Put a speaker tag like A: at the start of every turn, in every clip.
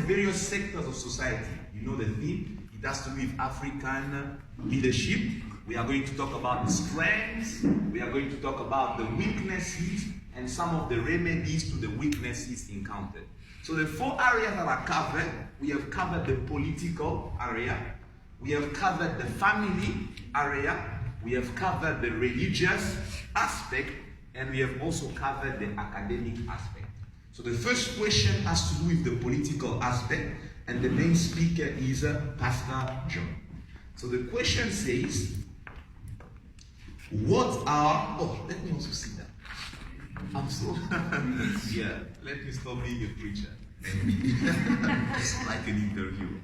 A: various sectors of society. You know the theme. It has to do with African leadership. We are going to talk about the strengths. We are going to talk about the weaknesses and some of the remedies to the weaknesses encountered. So the 4 areas that are covered, we have covered the political area, we have covered the family area, we have covered the religious aspect, and we have also covered the academic aspect. So the first question has to do with the political aspect, and the main speaker is Pastor John. So the question says, what are, oh, let me also sit down. I'm so, yeah, let me stop being a preacher. It's like an interview.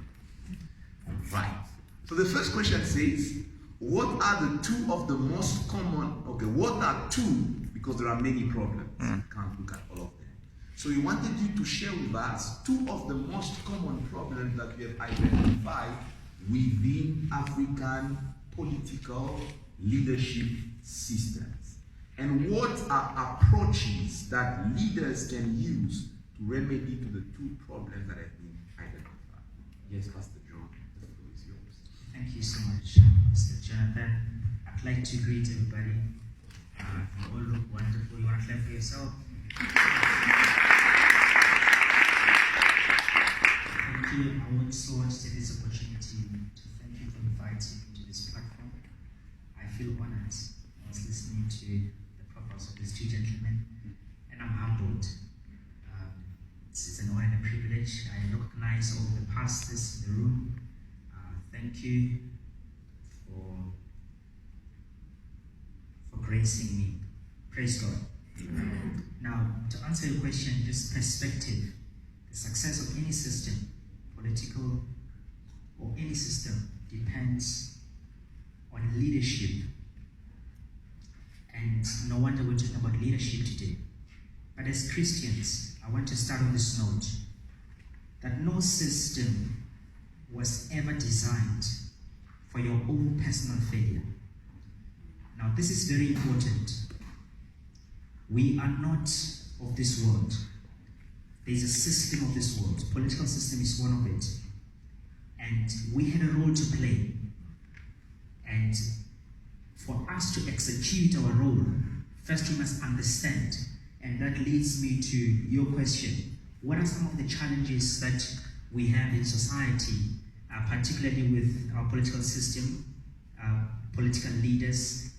A: Right. So the first question says, what are the 2 of the most common, okay, what are 2, because there are many problems, you can't look at all of them. So we wanted you to share with us 2 of the most common problems that we have identified within African political leadership systems. And what are approaches that leaders can use to remedy to the 2 problems that have been identified? Yes, Pastor John, the floor is yours.
B: Thank you so much, Mr. Jonathan. I'd like to greet everybody. You all look wonderful. You want to clap for yourself? Thank you. I want so much to take this opportunity to thank you for inviting me to this platform. I feel honored. I was listening to the profiles of these 2 gentlemen, and I'm humbled. It's an honor and a privilege. I recognize all the pastors in the room. Thank you for gracing me. Praise God. Now, to answer your question, this perspective, the success of any system, political or any system, depends on leadership. And no wonder we're talking about leadership today. But as Christians, I want to start on this note, that no system was ever designed for your own personal failure. Now, this is very important. We are not of this world. There is a system of this world. Political system is one of it. And we had a role to play. And for us to execute our role, first we must understand. And that leads me to your question. What are some of the challenges that we have in society, particularly with our political system, political leaders?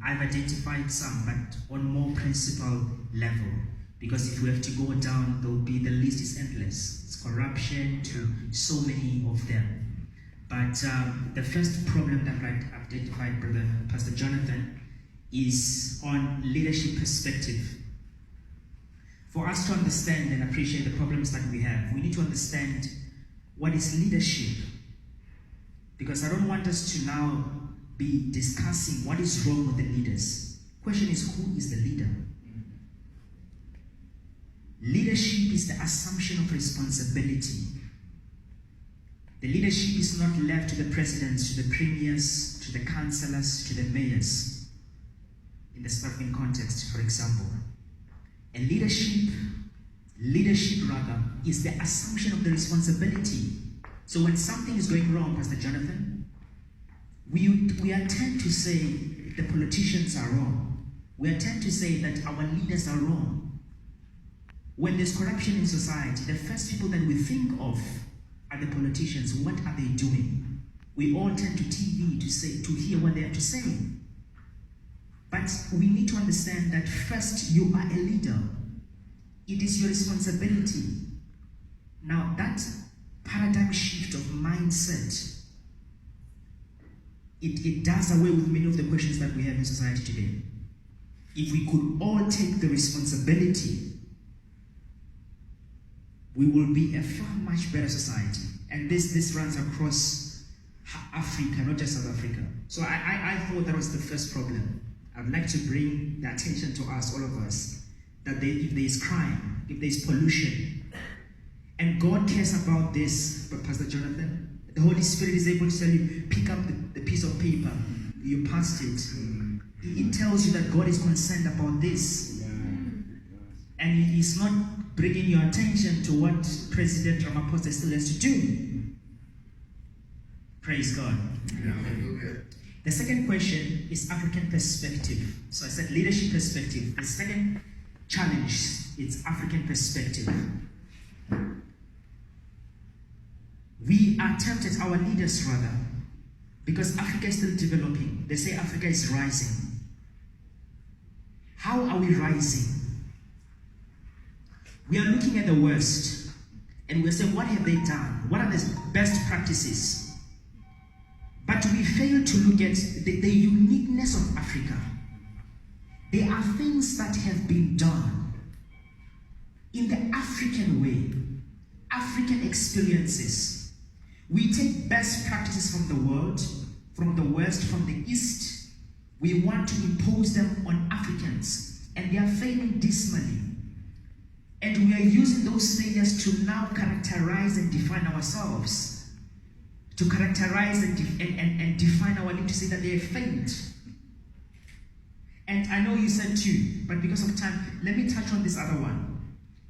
B: I've identified some, but on more principal level, because if we have to go down, the list is endless. It's corruption to so many of them. But the first problem that I've identified, Brother Pastor Jonathan, is on leadership perspective. For us to understand and appreciate the problems that we have, we need to understand what is leadership. Because I don't want us to now be discussing what is wrong with the leaders. Question is, who is the leader? Leadership is the assumption of responsibility. The leadership is not left to the presidents, to the premiers, to the councillors, to the mayors. In the South African context, for example. And leadership rather, is the assumption of the responsibility. So when something is going wrong, Pastor Jonathan, we tend to say the politicians are wrong. We tend to say that our leaders are wrong. When there's corruption in society, the first people that we think of are the politicians. What are they doing? We all turn to TV to hear what they have to say. But we need to understand that first, you are a leader. It is your responsibility. Now, that paradigm shift of mindset, it does away with many of the questions that we have in society today. If we could all take the responsibility, we will be a far much better society. And this runs across Africa, not just South Africa. So I thought that was the first problem. I'd like to bring the attention to us, all of us, that if there is crime, if there is pollution, and God cares about this, Pastor Jonathan, the Holy Spirit is able to tell you, pick up the piece of paper, you passed it. It tells you that God is concerned about this. And He's not bringing your attention to what President Ramaphosa still has to do. Praise God.
C: Yeah.
B: The second question is African perspective. So I said leadership perspective. The second challenge is African perspective. We are tempted, our leaders rather, because Africa is still developing. They say Africa is rising. How are we rising? We are looking at the West and we're saying, what have they done? What are the best practices? But we fail to look at the uniqueness of Africa. There are things that have been done in the African way, African experiences. We take best practices from the world, from the West, from the East. We want to impose them on Africans, and they are failing dismally. And we are using those failures to now characterize and define ourselves, to characterize and define our need to say that they have failed. And I know you said two, but because of time, let me touch on this other one.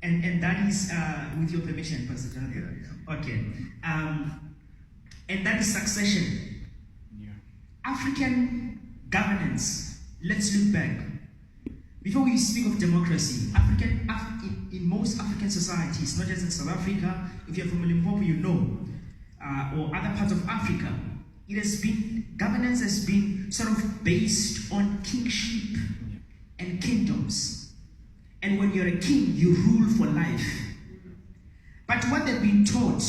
B: And that is, with your permission, Pastor Jonathan.
C: Yeah.
B: Okay. And that is succession.
C: Yeah.
B: African governance. Let's look back. Before we speak of democracy, in most African societies, not just in South Africa, if you're from Limpopo, you know, or other parts of Africa, governance has been sort of based on kingship and kingdoms. And when you're a king, you rule for life. But what they've been taught,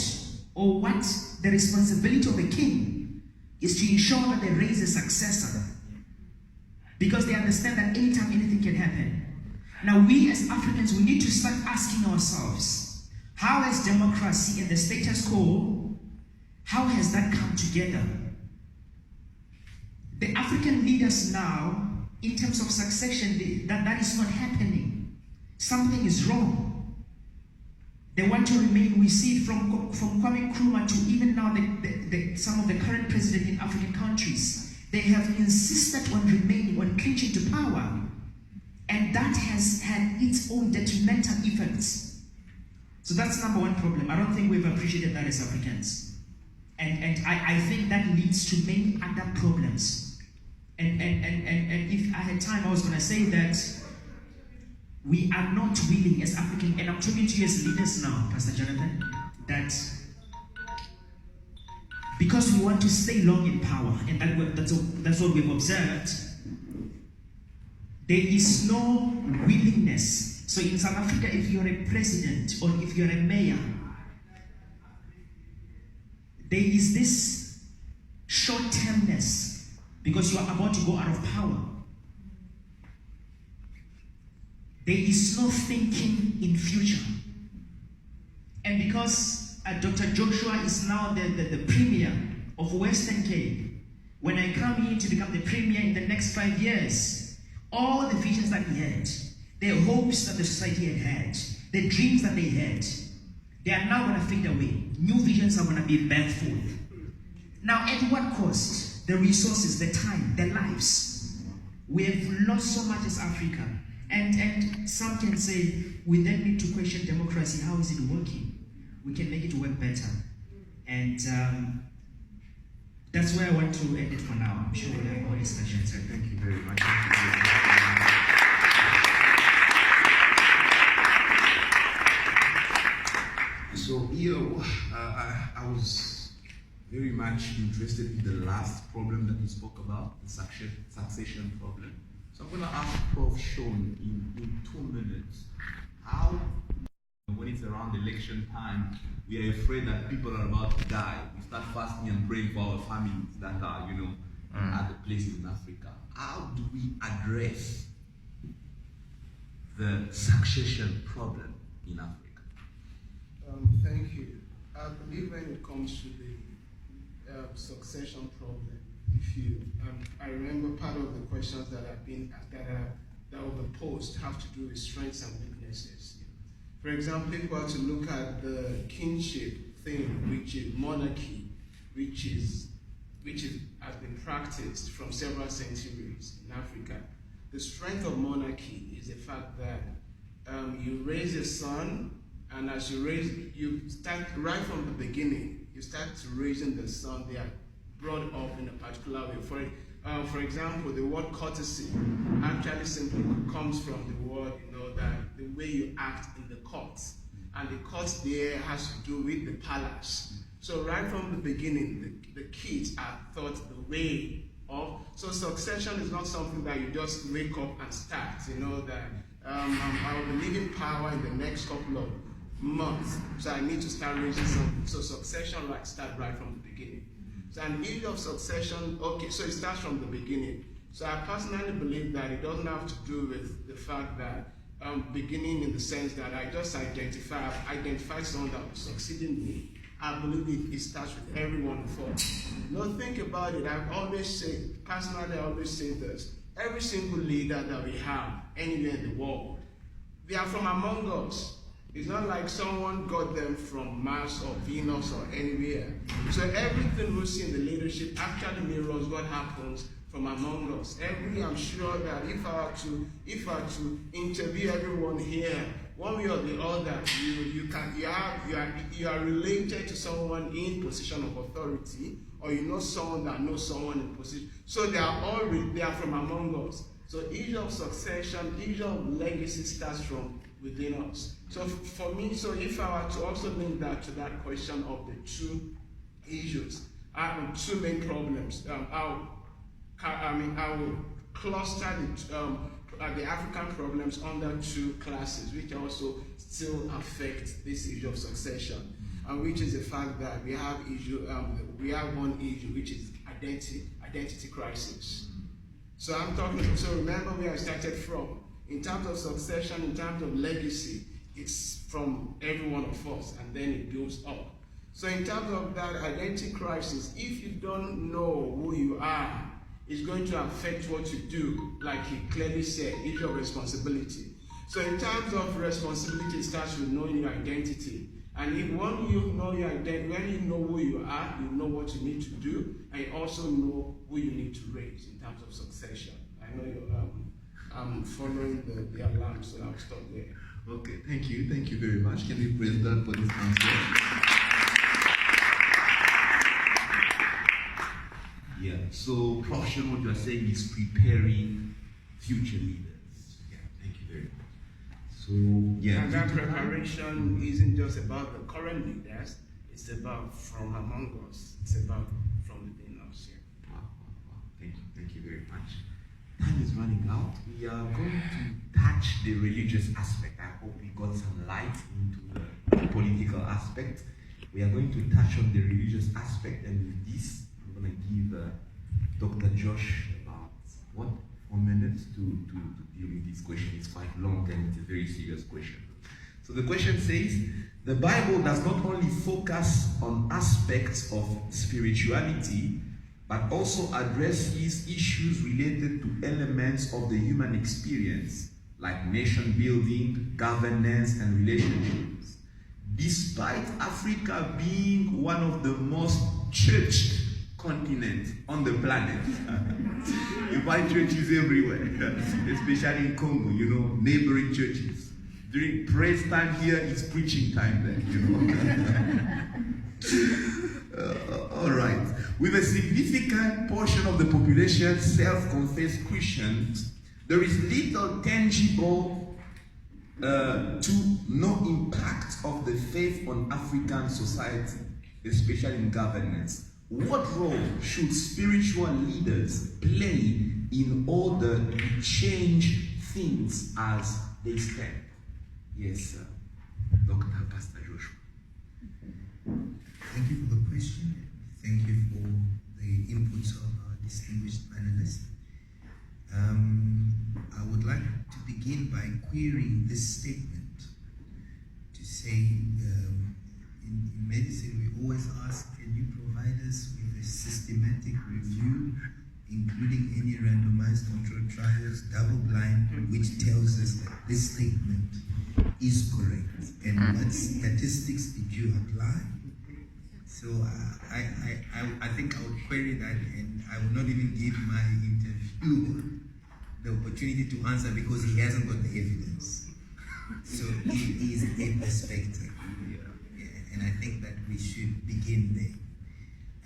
B: or what the responsibility of a king, is to ensure that they raise a successor. Because they understand that anytime anything can happen. Now we as Africans, we need to start asking ourselves, how has democracy and the status quo, how has that come together? The African leaders now, in terms of succession, that is not happening. Something is wrong. They want to remain, we see it from Kwame Nkrumah to even now some of the current presidents in African countries. They have insisted on remaining, on clinching to power. And that has had its own detrimental effects. So that's number one problem. I don't think we've appreciated that as Africans. And I think that leads to many other problems. And if I had time, I was going to say that we are not willing as African, and I'm talking to you as leaders now, Pastor Jonathan, that because we want to stay long in power, and that's what we've observed, there is no willingness. So in South Africa, if you're a president or if you're a mayor, there is this short-termness because you are about to go out of power. There is no thinking in future. And because Dr. Joshua is now the premier of Western Cape, when I come here to become the premier in the next 5 years, all the visions that he had, the hopes that the society had, the dreams that they had, they are now going to fade away. New visions are going to be birthed forth. Now, at what cost? The resources, the time, the lives. We have lost so much as Africa. And some can say, we then need to question democracy. How is it working? We can make it work better. And that's where I want to end it for now. I'm sure we'll have more discussions.
C: Thank you very much. So here, I was very much interested in the last problem that we spoke about, the succession problem. So I'm going to ask Prof. Sean in 2 minutes, how, when it's around election time, we are afraid that people are about to die. We start fasting and praying for our families that are, at the places in Africa. How do we address the succession problem in Africa?
D: Thank you. I believe when it comes to the succession problem, I remember part of the questions that were posed have to do with strengths and weaknesses. For example, if we are to look at the kingship thing, which is monarchy, which has been practiced from several centuries in Africa, the strength of monarchy is the fact that you raise a son, and as you start right from the beginning, you start raising the son. They are brought up in a particular way. For example, the word courtesy actually simply comes from the word, that the way you act in the courts. And the court there has to do with the palace. So right from the beginning, the kids are taught the way of. So succession is not something that you just wake up and start. That I will be leaving power in the next couple of months, so I need to start raising something. So succession start right from the beginning. So an issue of succession, okay, so it starts from the beginning. So I personally believe that it doesn't have to do with the fact that beginning in the sense that I just identify someone that will succeed in me. I believe it starts with every one of us. Think about it. I always say this. Every single leader that we have anywhere in the world, they are from among us. It's not like someone got them from Mars or Venus or anywhere. So everything we see in the leadership actually mirrors what happens from among us. I'm sure that if I were to interview everyone here, one way or the other, you are related to someone in position of authority, or someone that knows someone in position. So they are from among us. So issue of succession, issue of legacy starts from within us. So for me, if I were to also link that to that question of the two issues, two main problems, I will cluster the African problems under two classes, which also still affect this issue of succession, and which is the fact that we have one issue, which is identity crisis. So remember where I started from. In terms of succession, in terms of legacy, it's from every one of us, and then it builds up. So in terms of that identity crisis, if you don't know who you are, it's going to affect what you do, like he clearly said, it's your responsibility. So in terms of responsibility, it starts with knowing your identity. And when you know your identity, when you know who you are, you know what you need to do, and you also know who you need to raise in terms of succession. I know I'm following the alarm, so I'll stop there.
C: Okay, thank you very much. Can we praise God for this answer? Yeah, so Prof. Sean, what you are saying is preparing future leaders. Yeah, thank you very much. So, yeah.
D: And that preparation isn't just about the current leaders, it's about from among us. It's about from within us. Yeah.
C: Wow. Thank you very much. Time is running out. We are going to touch the religious aspect. I hope we got some light into the political aspect. We are going to touch on the religious aspect, and with this, I'm going to give Dr. Josh about 4 minutes to deal with this question. It's quite long and it's a very serious question. So the question says, the Bible does not only focus on aspects of spirituality, but also addresses issues related to elements of the human experience, like nation building, governance, and relationships. Despite Africa being one of the most churched continents on the planet, you find churches everywhere, especially in Congo, neighboring churches. During praise time here, it's preaching time there, all right. With a significant portion of the population self-confessed Christians, there is little tangible to no impact of the faith on African society, especially in governance. What role should spiritual leaders play in order to change things as they stand? Yes, Dr. Pastor Joshua.
E: Thank you for the question. Thank you for the inputs of our distinguished panelists. I would like to begin by querying this statement to say, in medicine we always ask, can you provide us with a systematic review, including any randomized controlled trials, double-blind, which tells us that this statement is correct, and what statistics did you apply? So I think I would query that, and I will not even give my interviewer the opportunity to answer because he hasn't got the evidence. So it is a perspective. Yeah, and I think that we should begin there.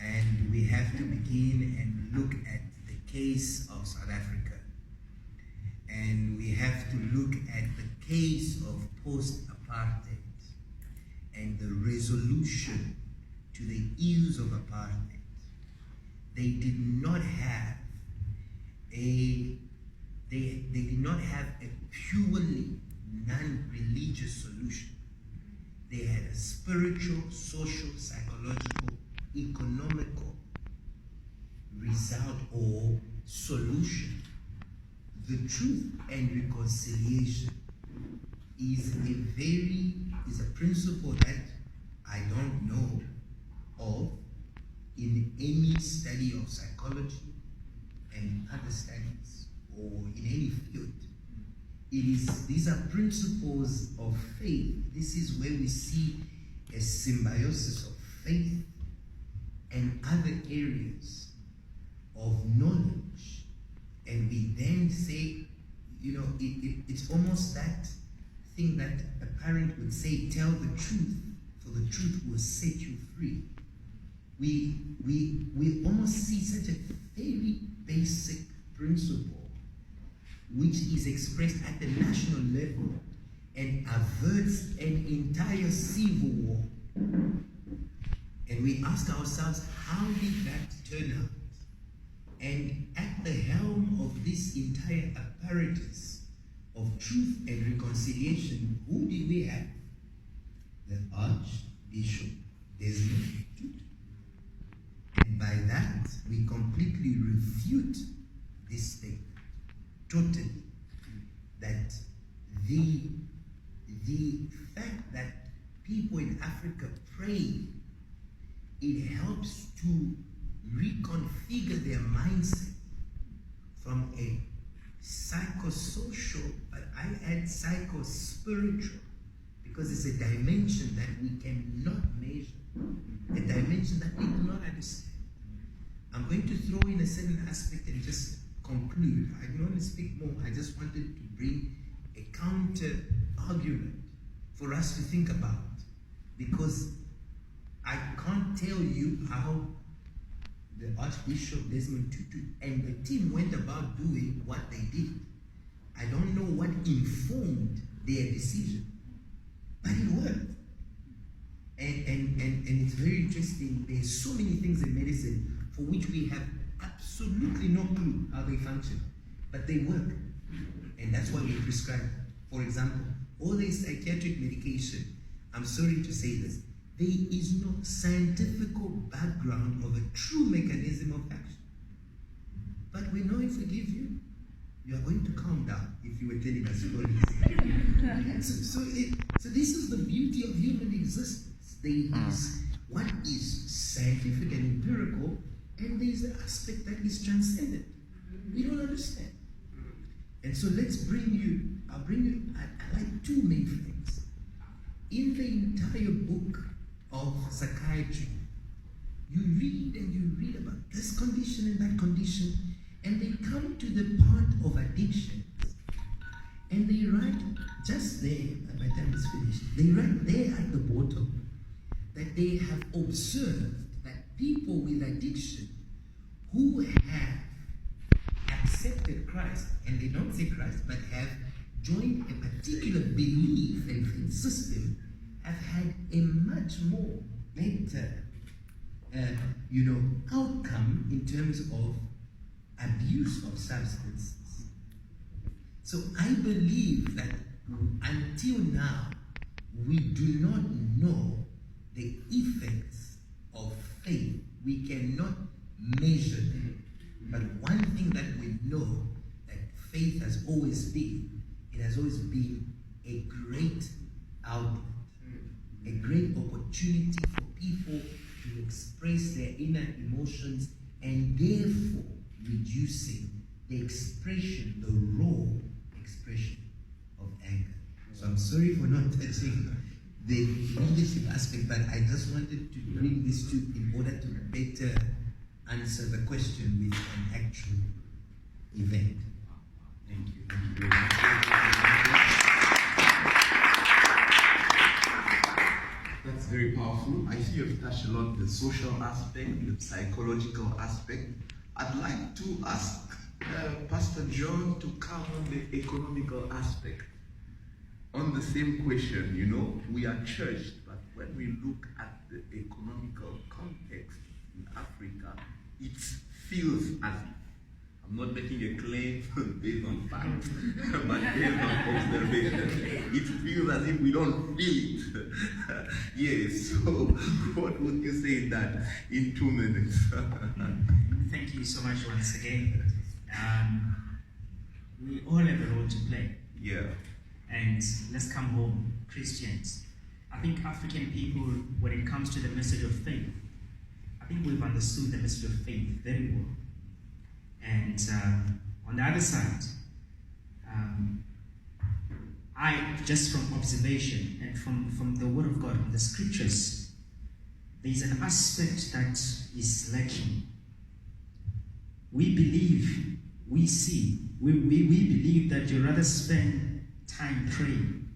E: And we have to begin and look at the case of South Africa. And we have to look at the case of post-apartheid and the resolution to the ills of apartheid. They did not have a purely non-religious solution. They had a spiritual, social, psychological, economical result or solution. The truth and reconciliation is a principle that I don't know of in any study of psychology and other studies or in any field. These are principles of faith. This is where we see a symbiosis of faith and other areas of knowledge. And we then say, it's almost that thing that a parent would say, tell the truth, for the truth will set you free. We almost see such a very basic principle which is expressed at the national level and averts an entire civil war. And we ask ourselves, how did that turn out? And at the helm of this entire apparatus of truth and reconciliation, who did we have? The Archbishop Desmond Tutu. And by that, we completely refute this statement, totally, that the fact that people in Africa pray, it helps to reconfigure their mindset from a psychosocial, but I add psychospiritual, because it's a dimension that we cannot measure, a dimension that we do not understand. I'm going to throw in a certain aspect and just conclude. I don't want to speak more. I just wanted to bring a counter argument for us to think about, because I can't tell you how the Archbishop Desmond Tutu and the team went about doing what they did. I don't know what informed their decision, but it worked. And it's very interesting. There's so many things in medicine for which we have absolutely no clue how they function, but they work. And that's why we prescribe. For example, all this psychiatric medication, I'm sorry to say this, there is no scientific background of a true mechanism of action. But we know if we give you, you are going to calm down if you were telling us stories. So this is the beauty of human existence. There is what is scientific and empirical, and there is the aspect that is transcendent. We don't understand. And so I'll bring you, I like two main things. In the entire book of psychiatry, you read about this condition and that condition, and they come to the part of addictions, and they write just there, and my time is finished, they write there at the bottom that they have observed that people with addiction who have accepted Christ, and they don't say Christ, but have joined a particular belief and system, have had a much more better outcome in terms of abuse of substances. So I believe that until now, we do not know the effects of faith. We cannot measure them. But one thing that we know, that faith has always been, it has always been a great outlet, a great opportunity for people to express their inner emotions, and therefore reducing the expression, the raw expression of anger. So I'm sorry for not touching the leadership aspect, but I just wanted to bring this to in order to better answer the question with an actual event. Thank you. Thank you very much.
C: very powerful. I see you've touched a lot the social aspect, the psychological aspect. I'd like to ask Pastor John to come on the economical aspect. On the same question, you know, we are churched, but when we look at the economical context in Africa, it feels as if, I'm not making a claim based on fact, but based on observation, it feels as if we don't feel it. Yes, so what would you say in that in 2 minutes?
B: Thank you so much once again. We all have a role to play.
C: Yeah.
B: And let's come home, Christians. I think African people, when it comes to the message of faith, I think we've understood the message of faith very well. And on the other side, I, just from observation and from the Word of God, from the Scriptures, there is an aspect that is lacking. We believe, we see, we believe that you rather spend time praying.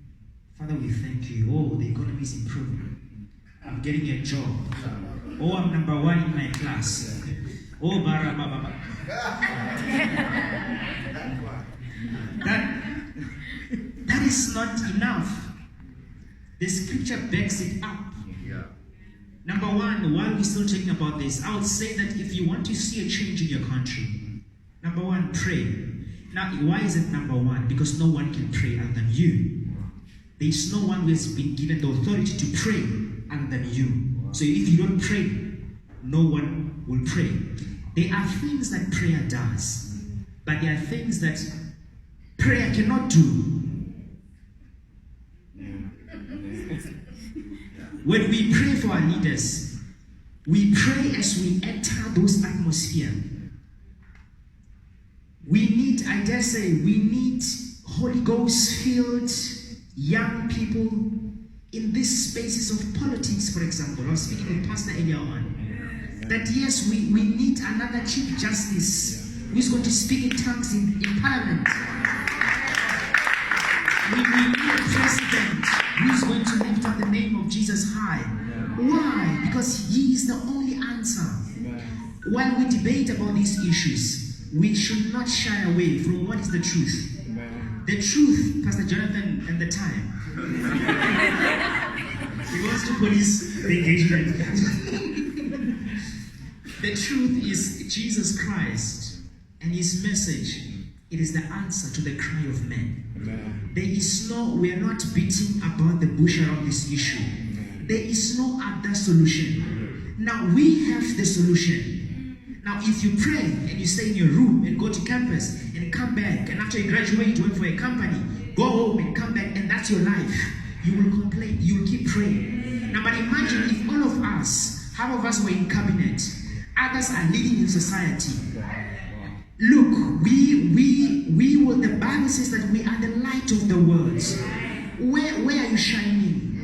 B: Father, we thank you. Oh, the economy is improving. I'm getting a job. Oh, I'm number 1 in my class. Oh, bara baba. That is not enough. The scripture backs it up.
C: Yeah.
B: Number 1, while we're still talking about this, I would say that if you want to see a change in your country, number 1, pray. Now, why is it number 1? Because no one can pray other than you. There is no one who has been given the authority to pray other than you. So if you don't pray, no one will pray. There are things that prayer does, but there are things that prayer cannot do. When we pray for our leaders, we pray as we enter those atmosphere. We need, I dare say, we need Holy Ghost-filled young people in these spaces of politics, for example. I was speaking with Pastor earlier on. That yes, we need another Chief Justice who is going to speak in tongues in Parliament. We need a President who is going to lift up the name of Jesus high. Why? Because he is the only answer. While we debate about these issues, we should not shy away from what is the truth. The truth, Pastor Jonathan, and the time. He wants to police the engagement. The truth is Jesus Christ and his message. It is the answer to the cry of men. There is no, we are not beating about the bush around this issue. There is no other solution. Now we have the solution. Now if you pray and you stay in your room and go to campus and come back, and after you graduate, work for a company, go home and come back, and that's your life, you will complain, you will keep praying. Now but imagine if all of us, half of us were in cabinet, others are leading in society. Look, we will, the Bible says that we are the light of the world. Where are you shining?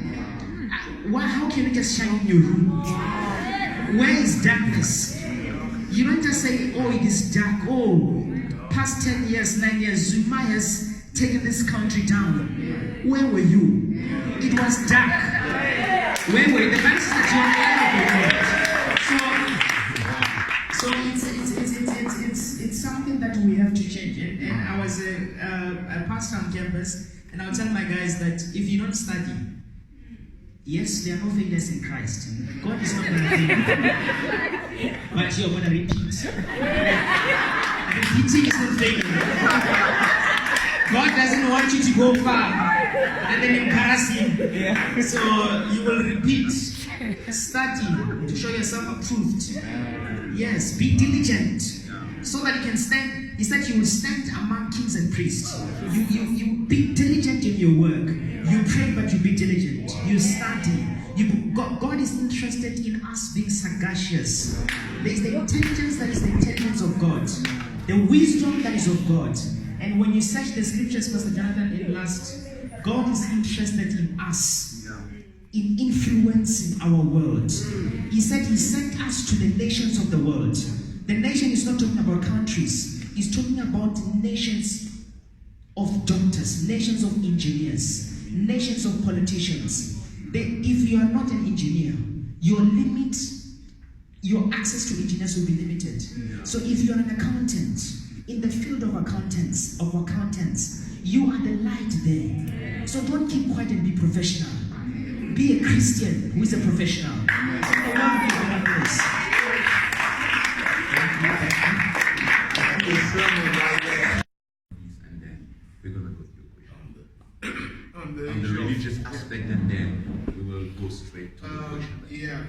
B: How can you just shine in your room? Where is darkness? You don't just say, oh, it is dark. Oh, past 10 years, 9 years, Zuma has taken this country down. Where were you? It was dark. Where were you? The Bible says that you are the light of the world. So it's something that we have to change. And I was a pastor on campus, and I'll tell my guys that if you don't study, yes, there are no failures in Christ. God is not going to fail. But you're going to repeat. Repeating is not failure. God doesn't want you to go far and then embarrass him. So you will repeat. Study to show yourself approved. Yes, be diligent so that you can stand. He said you will stand among kings and priests. You be diligent in your work. You pray, but you be diligent. You study. God is interested in us being sagacious. There is the intelligence that is the intelligence of God, the wisdom that is of God. And when you search the scriptures, Pastor Jonathan, in last, God is interested in us, in influencing our world. He said he sent us to the nations of the world. The nation is not talking about countries. He's talking about nations of doctors, nations of engineers, nations of politicians, If you are not an engineer, your access to engineers will be limited. So if you are an accountant, in the field of accountants, you are the light there. So don't keep quiet and be professional. Be a Christian who is a professional. So the Lord will be like this.
C: And then we're going to go to your question.
D: On the
C: On the
D: issue of-
C: religious aspect, and then we will go straight to the question.
D: Yeah,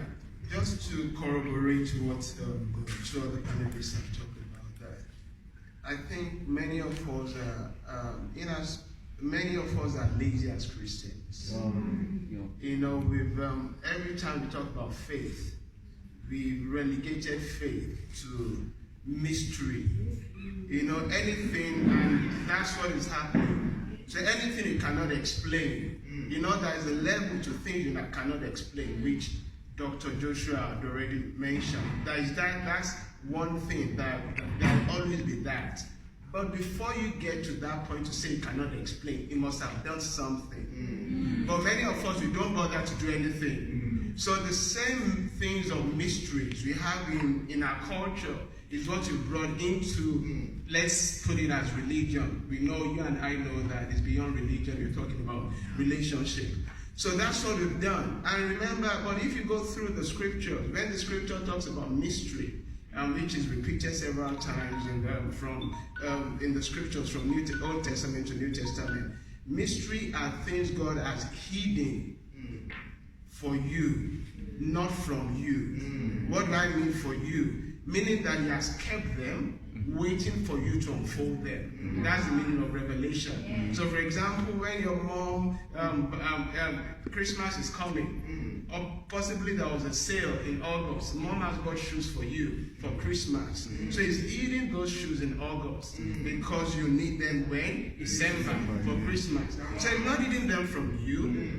D: just to corroborate what the two other panelists have talked about, that I think many of us are lazy as Christians. You know, we've every time we talk about faith, we relegated faith to mystery. You know, anything, and that's what is happening. So anything you cannot explain, you know, there is a level to things you cannot explain, which Dr. Joshua had already mentioned. That's one thing that there will always be that. But before you get to that point to say you cannot explain, you must have done something. But many of us, we don't bother to do anything. So the same things of mysteries we have in our culture is what you brought into, let's put it as religion. We know, you and I know that it's beyond religion, we're talking about relationship. So that's what we've done. And remember, but if you go through the scriptures, when the scripture talks about mystery, which is repeated several times in the scriptures from Old Testament to New Testament, mystery are things God has hidden for you, not from you. What do I mean for you? Meaning that He has kept them, waiting for you to unfold them. That's the meaning of revelation. So, for example, when your mom, Christmas is coming, or possibly there was a sale in August, mom has got shoes for you for Christmas. So He's eating those shoes in August because you need them when? December for Christmas. So He's not eating them from you.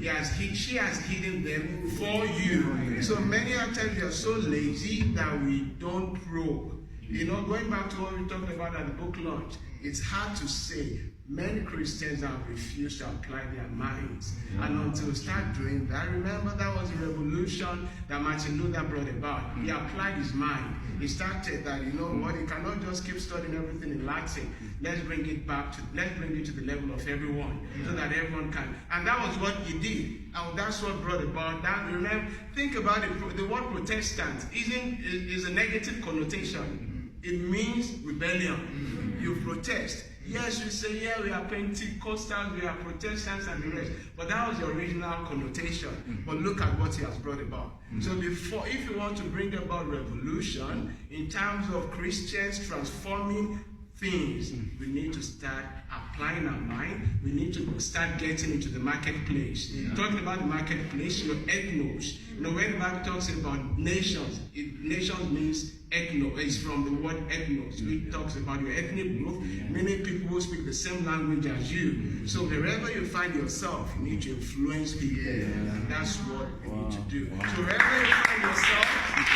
D: She has hidden them for you. So many times we are so lazy that we don't probe. You know, going back to what we talked about at the book launch, it's hard to say. Many Christians have refused to apply their minds. And until we start doing that, remember that was a revolution that Martin Luther brought about. He applied his mind. He started that, you know what, he cannot just keep studying everything in Latin. Let's bring it to the level of everyone, so that everyone can. And that was what he did. And that's what brought about that. Remember, think about it, the word Protestant is a negative connotation. It means rebellion. You protest. Yes, we say, yeah, we are Pentecostals, we are Protestants and the rest. But that was the original connotation. But look at what He has brought about. So if you want to bring about revolution in terms of Christians transforming things, we need to start applying our mind. We need to start getting into the marketplace. Talking about the marketplace, your ethnos. You know, when the Bible talks about nations, nations means ethno. It's from the word ethnos, which talks about your ethnic group, many people who speak the same language as you. So wherever you find yourself, you need to influence people. And that's what we need to do. So wherever you find yourself,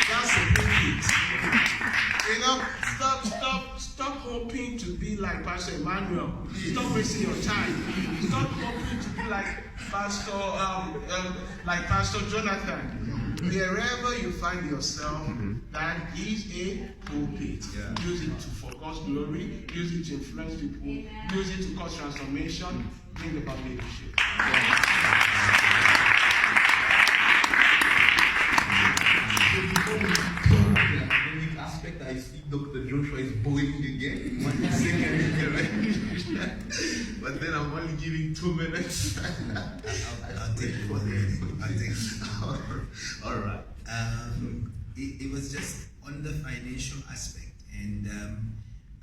D: that's a good hit. You know, stop hoping to be like Pastor Emmanuel. Stop wasting your time. Stop hoping to be like Pastor Jonathan. Wherever you find yourself, that is a pulpit. Use it for God's glory. Use it to influence people. Use it to cause transformation. Bring about leadership.
C: Aspect, I see Dr. Joshua is boiling again. 1 second, but then I'm only giving 2 minutes.
E: I'll take 1 minute. I'll take
C: All right.
E: It was just on the financial aspect, and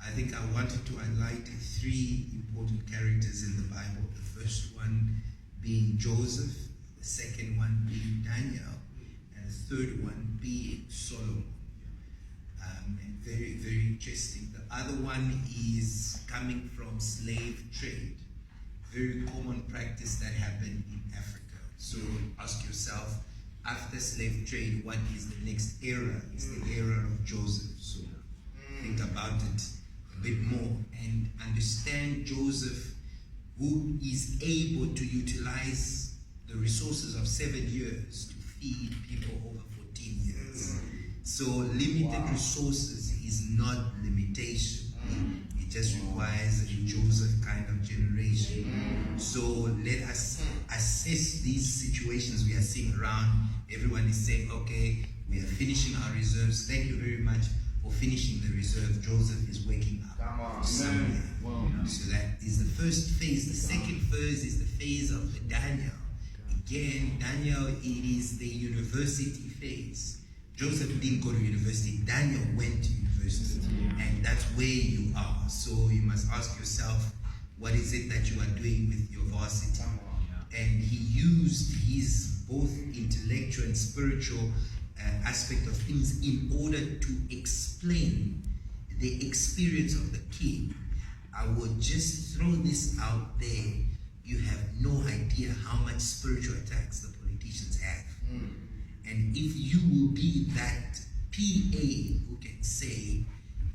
E: I think I wanted to highlight 3 important characters in the Bible. The first one being Joseph, the second one being Daniel, and the third one being Solomon. And very, very interesting. The other one is coming from slave trade, very common practice that happened in Africa. So ask yourself, after slave trade, what is the next era? It's the era of Joseph. So think about it a bit more and understand Joseph, who is able to utilize the the resources of 7 years to feed people over 14 years. So limited resources is not limitation. It just requires a Joseph kind of generation. So let us assess these situations we are seeing around. Everyone is saying, okay, we are finishing our reserves. Thank you very much for finishing the reserve. Joseph is waking up somewhere. So that is the first phase. The second phase is the phase of the Daniel. Again, Daniel, it is the university phase. Joseph didn't go to university. Daniel went to university. And that's where you are. So you must ask yourself, what is it that you are doing with your varsity? And he used his both intellectual and spiritual aspect of things in order to explain the experience of the king. I would just throw this out there. You have no idea how much spiritual attacks the politicians have. And if you will be that PA who can say,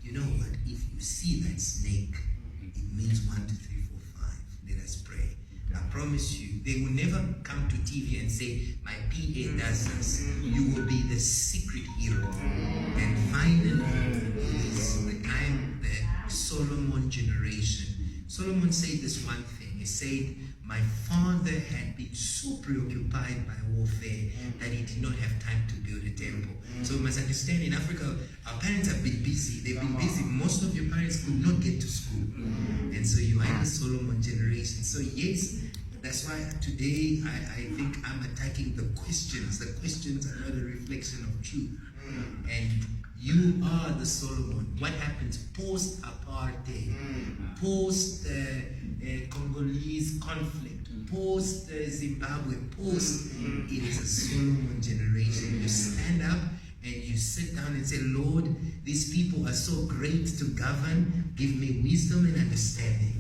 E: you know what, if you see that snake, it means 1, 2, 3, 4, 5. Let us pray. I promise you, they will never come to TV and say, my PA does this. You will be the secret hero. And finally, it is the Solomon generation. Solomon said this one thing. He said, my father had been so preoccupied by warfare that he did not have time to build a temple. So we must understand, in Africa, our parents have been busy. They've been busy. Most of your parents could not get to school. And so you are in the Solomon generation. So yes, that's why today I think I'm attacking the questions. The questions are not a reflection of truth. And you are the Solomon. What happens post-apartheid, post-Congolese conflict, post-Zimbabwe, it is a Solomon generation. You stand up and you sit down and say, Lord, these people are so great to govern. Give me wisdom and understanding.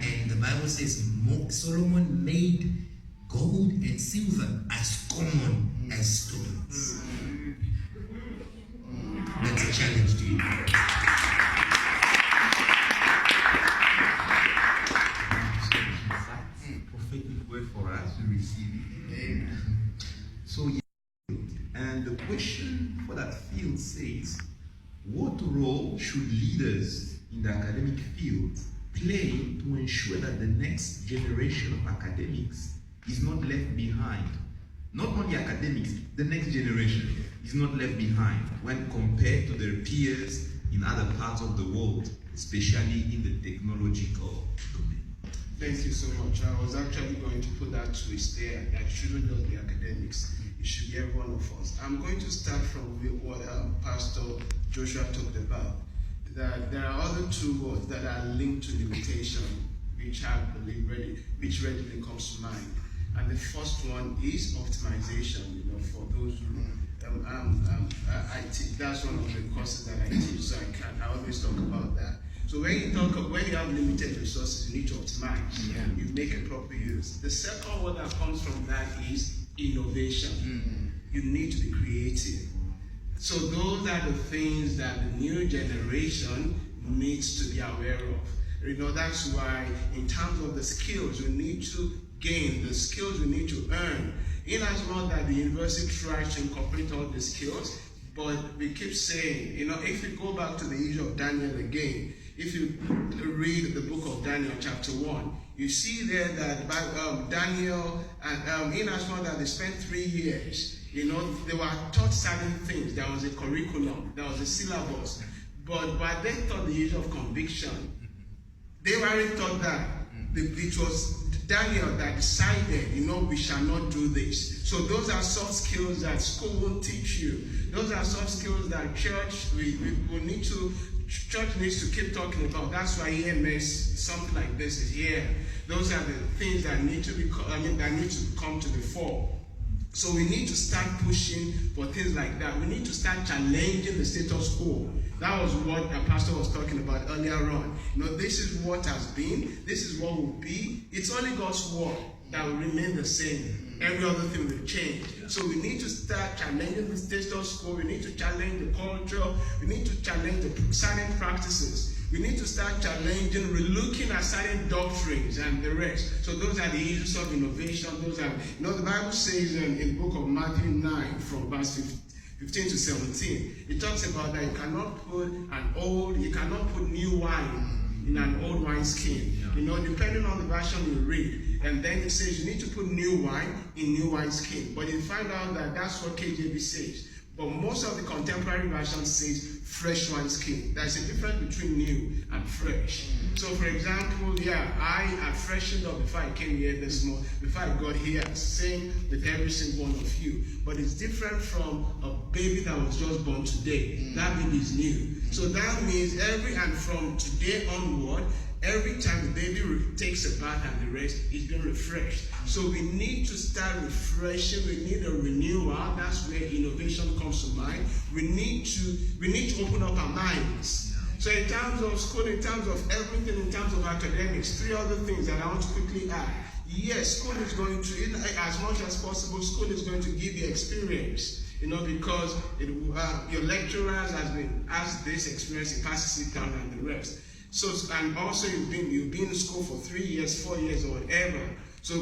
E: And the Bible says Solomon made gold and silver as common as stones. That's a challenge to you.
C: Prophetic word for us to receive it. So, and the question for that field says, what role should leaders in the academic field play to ensure that the next generation of academics is not left behind? Not only academics, the next generation is not left behind when compared to their peers in other parts of the world, especially in the technological domain.
D: Thank you so much. I was actually going to put that twist there. That shouldn't just be academics. It should be every one of us. I'm going to start from what Pastor Joshua talked about. That there are other 2 words that are linked to limitation, which I believe readily comes to mind. And the first one is optimization. You know, for those who I teach, that's one of the courses that I teach. So I always talk about that. So when you have limited resources, you need to optimize. You make a proper use. The second word that comes from that is innovation. You need to be creative. So those are the things that the new generation needs to be aware of. You know, that's why in terms of the skills, we need to gain the skills we need to earn. In as much that the university tries to incorporate all the skills, but we keep saying, you know, if we go back to the issue of Daniel again, if you read the book of Daniel chapter 1, you see there that Daniel, and in as much that they spent 3 years, you know, they were taught certain things. There was a curriculum, there was a syllabus, but they taught the issue of conviction. They weren't taught that. It was Daniel that decided, you know, we shall not do this. So those are soft skills that school won't teach you. Those are soft skills that church church needs to keep talking about. That's why EMS, something like this is here. Those are the things that need to come to the fore. So we need to start pushing for things like that. We need to start challenging the status quo. That was what the pastor was talking about earlier on. You know, this is what has been, this is what will be. It's only God's word that will remain the same. Every other thing will change. So we need to start challenging the status quo. We need to challenge the culture. We need to challenge the certain practices. We need to start challenging, relooking at certain doctrines and the rest. So those are the issues of innovation. Those are, the Bible says in the book of Matthew 9 from verse 15 to 17, it talks about that you cannot put new wine in an old wineskin. Depending on the version you read. And then it says you need to put new wine in new wineskin. But you find out that that's what KJV says. But most of the contemporary version says fresh wineskin. There's a difference between new and fresh. So for example, I had freshened up before I came here this morning, before I got here, same with every single one of you. But it's different from a baby that was just born today. That baby is new. So that means from today onward, every time the baby takes a bath and the rest, it's been refreshed. So we need to start refreshing. We need a renewal. That's where innovation comes to mind. We need to open up our minds. So in terms of school, in terms of everything, in terms of academics, 3 other things that I want to quickly add. Yes, school is going to, as much as possible, school is going to give you experience. Because your lecturers has this experience, it passes it down and the rest. So, and also you've been in school for 3 years, 4 years, or whatever. So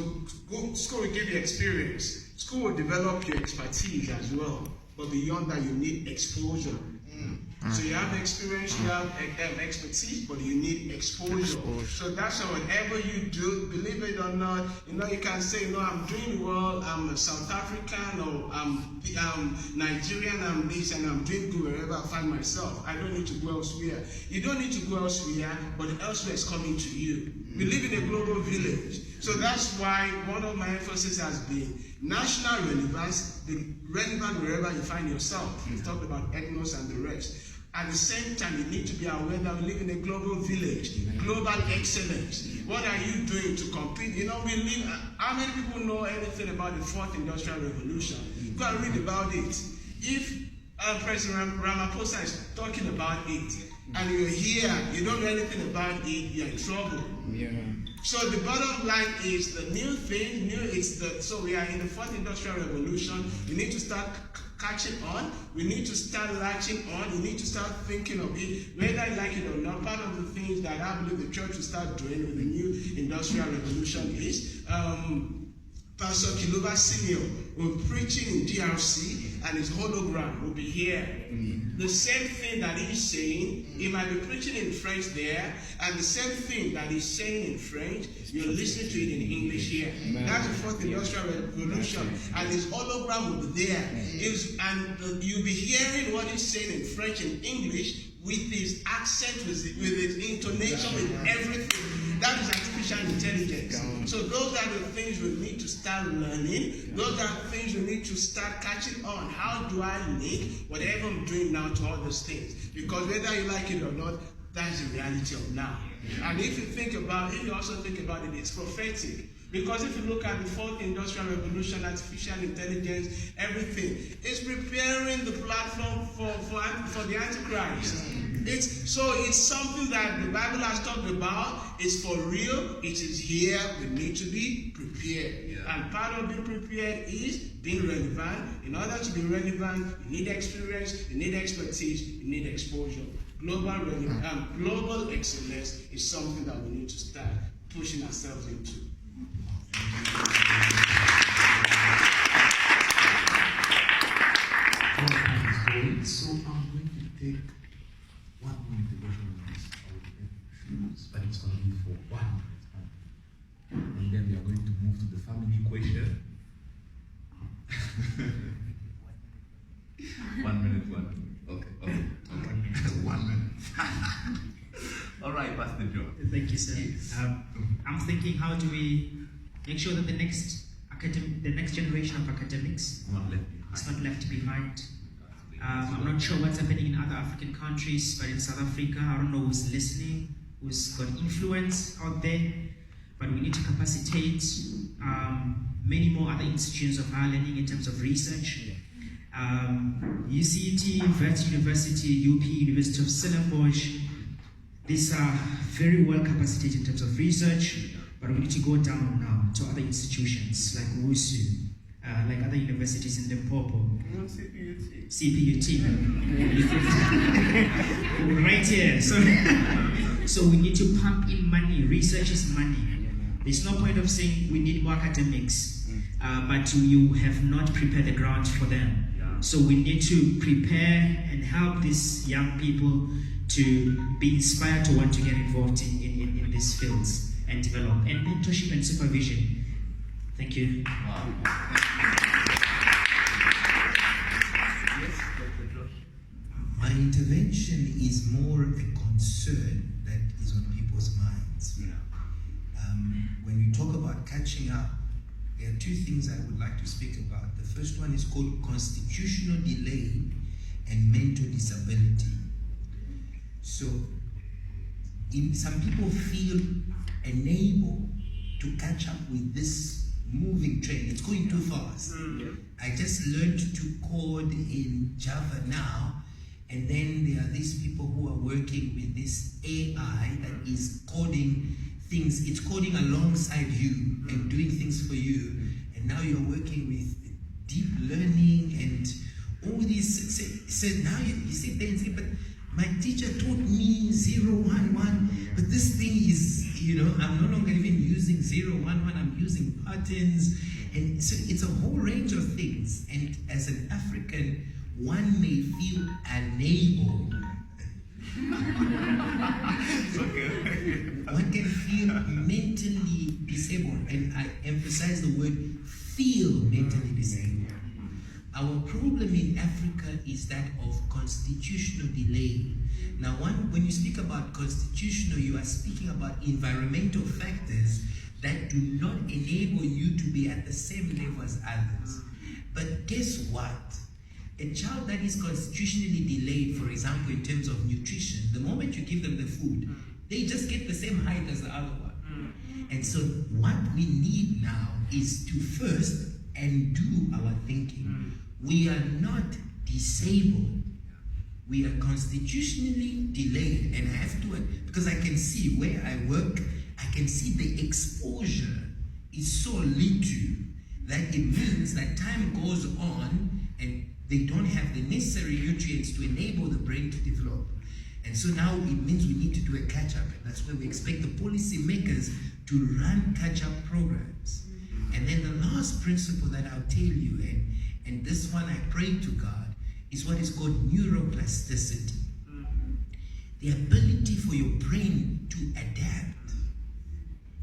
D: school will give you experience. School will develop your expertise as well. But beyond that, you need exposure. So you have experience, you have expertise, but you need exposure. So that's why whatever you do, believe it or not, you can say, I'm doing well, I'm a South African, or I'm Nigerian, I'm this, and I'm doing good wherever I find myself. I don't need to go elsewhere. You don't need to go elsewhere, but elsewhere is coming to you. We live in a global village. So that's why one of my emphasis has been national relevance, be relevant wherever you find yourself. We talked about ethnos and the rest. At the same time, you need to be aware that we live in a global village, global excellence. What are you doing to compete? How many people know anything about the 4th Industrial Revolution? Go and read about it. If President Ramaphosa is talking about it, and you're here, you don't know anything about it, you're in trouble. So the bottom line is the new thing, so we are in the 4th Industrial Revolution. We need to start catching on. We need to start latching on. We need to start thinking of it, whether you like it or not. Part of the things that I believe the church will start doing with the new industrial revolution is Pastor Kiluba Senior will be preaching in DRC, and his hologram will be here. The same thing that he's saying, he might be preaching in French there, and the same thing that he's saying in French, you're listening to it in English here. That's the 4th Industrial Revolution, and his hologram will be there. And you'll be hearing what he's saying in French and English with his accent, with his intonation, with everything. That is artificial intelligence. So those are the things we need to start learning. Those are the things we need to start catching on. How do I link whatever I'm doing now to all those things? Because whether you like it or not, that's the reality of now. And if you also think about it, it's prophetic. Because if you look at the 4th Industrial Revolution, artificial intelligence, everything, it's preparing the platform for the Antichrist. It's something that the Bible has talked about. It's for real. It is here. We need to be prepared. And part of being prepared is being relevant. In order to be relevant, you need experience, you need expertise, you need exposure. Global excellence is something that we need to start pushing ourselves into.
A: So I'm going to take 1 minute devotion on this, but it's going to be for 1 minute. And then we are going to move to the family question. 1 minute. Okay. 1 minute. All right, Pastor John.
B: Thank you, sir. I'm thinking, how do we make sure that the next generation of academics is not left behind? I'm not sure what's happening in other African countries, but in South Africa, I don't know who's listening, who's got influence out there, but we need to capacitate many more other institutions of higher learning in terms of research. UCT, Wits University, UP, University of Stellenbosch, these are very well capacitated in terms of research, but we need to go down now to other institutions like WUSU, like other universities in Limpopo. CPUT. Right here. So So we need to pump in money. Research is money. There's no point of saying we need more academics, but you have not prepared the ground for them. So we need to prepare and help these young people to be inspired to want to get involved in these fields and develop. And mentorship and supervision. Thank you.
E: My intervention is more a concern that is on people's minds. When you talk about catching up, there are two things I would like to speak about. The first one is called constitutional delay and mental disability. So, some people feel unable to catch up with this moving train. It's going too fast. I just learned to code in Java now, and then there are these people who are working with this AI that is coding things. It's coding alongside you and doing things for you. And now you're working with deep learning and all these. So now you sit there and say, but my teacher taught me 0, 1, 1, but this thing is, I'm no longer even using 0, 1, 1, I'm using patterns. And so it's a whole range of things. And as an African, one may feel unable. One can feel mentally disabled. And I emphasize the word feel mentally disabled. Our problem in Africa is that of constitutional delay. Now, when you speak about constitutional, you are speaking about environmental factors that do not enable you to be at the same level as others. But guess what? A child that is constitutionally delayed, for example, in terms of nutrition, the moment you give them the food, they just get the same height as the other one. And so what we need now is to first undo our thinking. We are not disabled. We are constitutionally delayed. And I have to, because I can see where I work, I can see the exposure is so little that it means that time goes on and they don't have the necessary nutrients to enable the brain to develop. And so now it means we need to do a catch-up. And that's where we expect the policy makers to run catch-up programs. And then the last principle that I'll tell you, and this one I pray to God, is what is called neuroplasticity. The ability for your brain to adapt.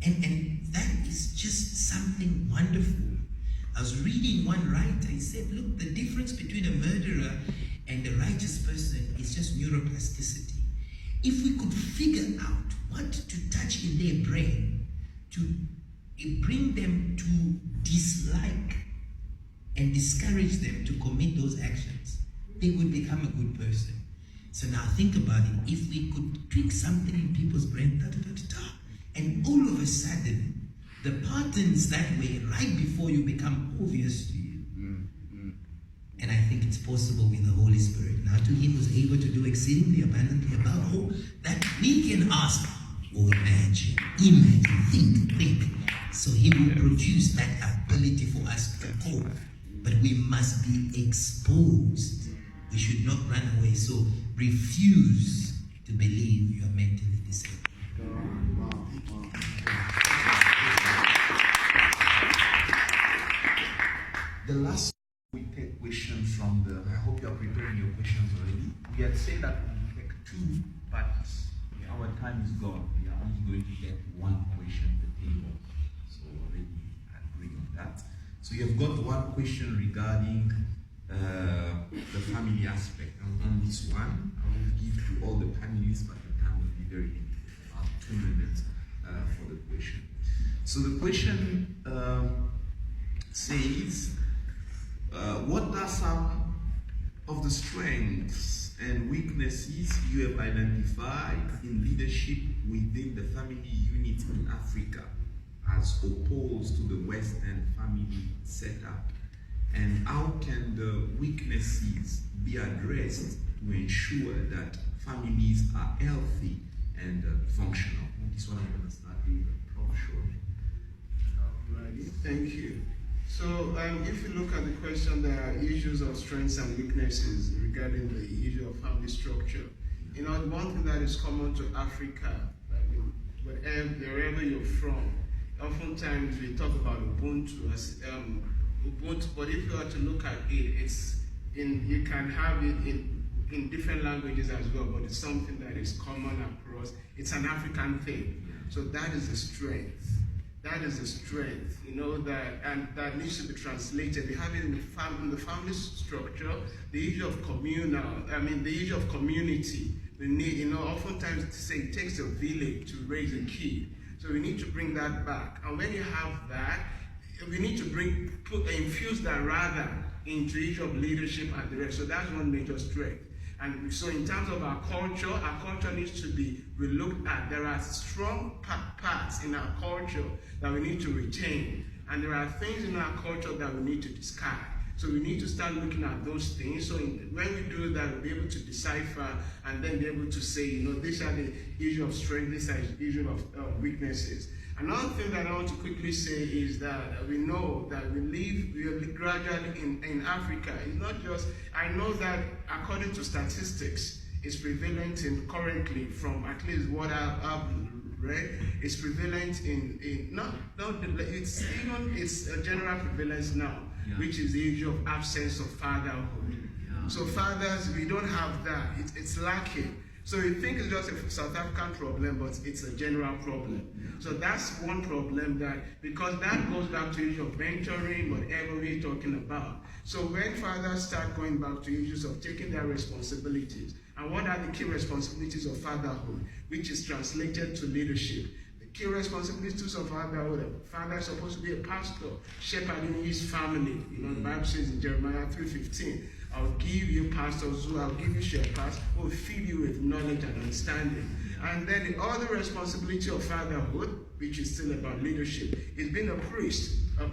E: And that is just something wonderful. I was reading one writer, he said, look, the difference between a murderer and a righteous person is just neuroplasticity. If we could figure out what to touch in their brain to bring them to dislike and discourage them to commit those actions, they would become a good person. So now think about it. If we could tweak something in people's brain, and all of a sudden, the patterns that were right before you become obvious to you. And I think it's possible with the Holy Spirit. Now to him who's able to do exceedingly abundantly above all that we can ask or imagine, think. So he will produce that ability for us to cope. But we must be exposed. We should not run away. So refuse to believe you are mentally disabled.
C: The last we take questions from I hope you are preparing your questions already. We had said that we will take 2, but our time is gone. We are only going to get 1 question per table. So already agree on that. So you've got 1 question regarding the family aspect. And on this one, I will give to all the panelists, but the time will be very limited, about 2 minutes for the question. So the question says, what are some of the strengths and weaknesses you have identified in leadership within the family unit in Africa as opposed to the Western family setup? And how can the weaknesses be addressed to ensure that families are healthy and functional? And this one I'm going to start with Prof. Shorty.
D: Alrighty, thank you. So if you look at the question, there are issues of strengths and weaknesses regarding the issue of family structure you know, one thing that is common to Africa, I mean, wherever you're from, oftentimes we talk about Ubuntu as Ubuntu, but if you are to look at it, you can have it in different languages as well, but it's something that is common across. It's an African thing. So that is the strength. That is the strength, you know, that needs to be translated. We have it in the family structure, the issue of the issue of community. We need, you know, oftentimes to say it takes a village to raise a kid. So we need to bring that back. And when you have that, we need to infuse that rather into issue of leadership and the rest. So that's one major strength. And so in terms of our culture needs to be relooked at. There are strong parts in our culture that we need to retain. And there are things in our culture that we need to discard. So we need to start looking at those things. So when we do that, we'll be able to decipher and then be able to say, you know, these are the issue of strength, these are the issue of weaknesses. Another thing that I want to quickly say is that we know that we live gradually in Africa. It's not just, I know that according to statistics, it's prevalent currently from at least what I've read, it's prevalent it's a general prevalence now, which is the issue of absence of fatherhood. So fathers, we don't have that, it's lacking. So you think it's just a South African problem, but it's a general problem. So that's one problem because that goes back to the issue of mentoring, whatever we're talking about. So when fathers start going back to issues of taking their responsibilities, and what are the key responsibilities of fatherhood, which is translated to leadership. The key responsibilities of fatherhood, a father is supposed to be a pastor, shepherding his family. You know, the Bible says in Jeremiah 3:15, I'll give you pastors I'll give you shepherds who will feed you with knowledge and understanding. And then the other responsibility of fatherhood, which is still about leadership, is being a priest. A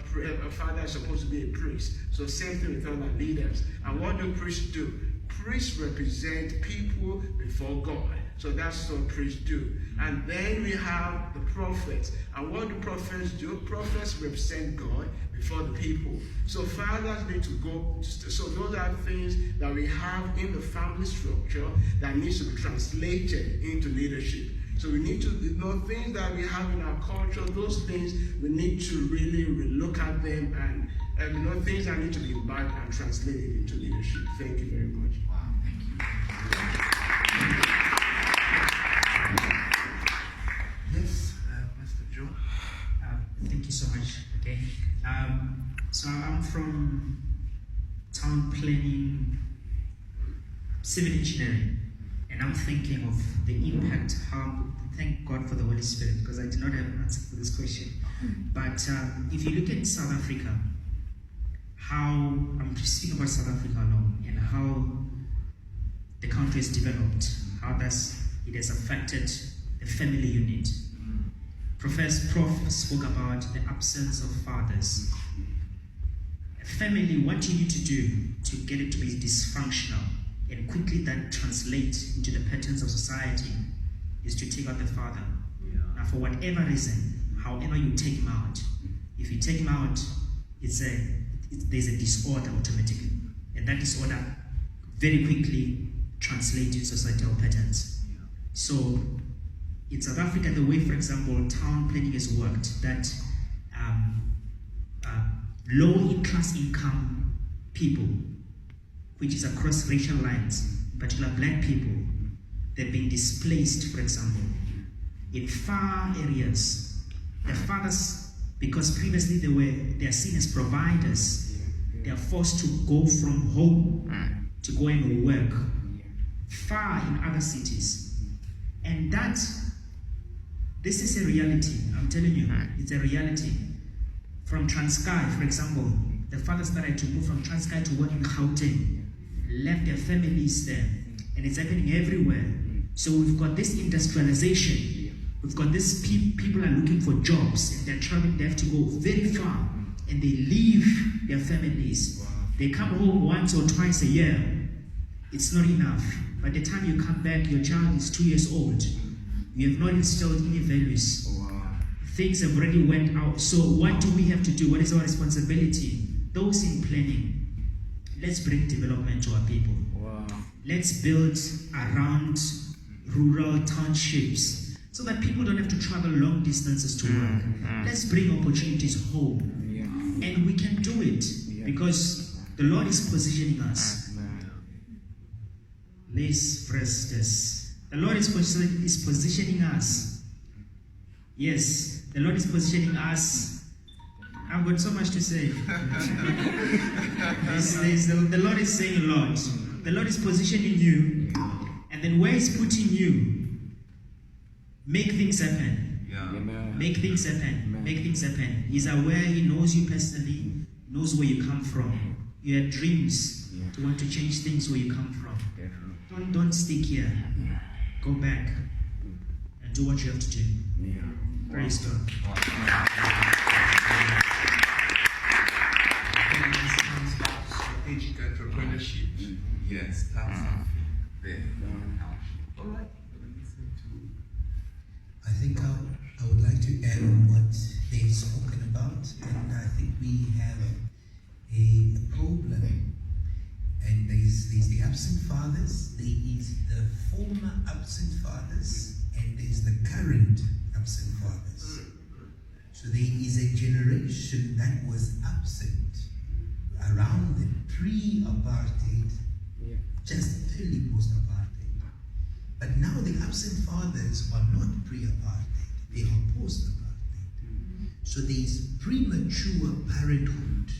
D: father is supposed to be a priest. So same thing with other leaders. And what do priests do? Priests represent people before God. So that's what priests do. And then we have the prophets. And what do prophets do? Prophets represent God before the people. So fathers need to go. So those are things that we have in the family structure that needs to be translated into leadership. So we need to, you know, things that we have in our culture, those things, we need to really look at them and you know, things that need to be imbibed and translated into leadership. Thank you very much.
A: Wow, thank you. Yes, Mr. Joe.
B: Thank you so much. Okay. So I'm from town planning, civil engineering, and I'm thinking of the impact. Thank God for the Holy Spirit, because I did not have an answer for this question. But if you look at South Africa, I'm speaking about South Africa now, and how the country is developed, how it has affected the family unit. Prof spoke about the absence of fathers. A family, what you need to do to get it to be dysfunctional and quickly that translates into the patterns of society is to take out the father. Now, for whatever reason, however you take him out, if you take him out, there's a disorder automatically, and that disorder very quickly translates into societal patterns. So in South Africa, the way, for example, town planning has worked, that low-class income people, which is across racial lines, in particular black people, they've been displaced, for example, in far areas. The fathers, because previously they are seen as providers, they are forced to go from home to go and work far in other cities. And this is a reality, I'm telling you, it's a reality. From Transkei, for example, the fathers started to move from Transkei to work in Gauteng, left their families there, and it's happening everywhere. So we've got this industrialization, we've got this people are looking for jobs, and they're traveling, they have to go very far, and they leave their families. They come home once or twice a year. It's not enough. By the time you come back, your child is 2 years old. You have not instilled any values. Things have already went out. So what do we have to do? What is our responsibility? Those in planning, let's bring development to our people. Let's build around rural townships, so that people don't have to travel long distances to work. Let's bring opportunities home. And we can do it because the Lord is positioning us. Les Frestes. The Lord is positioning us. Yes, the Lord is positioning us. I've got so much to say. The Lord is saying a lot. The Lord is positioning you, and then where He's putting you, make things happen. Make things happen. Make things happen. He's aware. He knows you personally. Knows where you come from. You had dreams to want to change things where you come from. Don't stick here. Go back and do what you have to do. Praise God.
C: Strategic entrepreneurship. Yes, that's something there. All right.
E: I think I would like to add on what they've spoken about, and I think we have a problem. And there's the absent fathers, there is the former absent fathers, and there's the current absent fathers. So there is a generation that was absent around the pre-apartheid, just early post-apartheid. But now the absent fathers are not pre-apartheid, they are post-apartheid. So there is premature parenthood.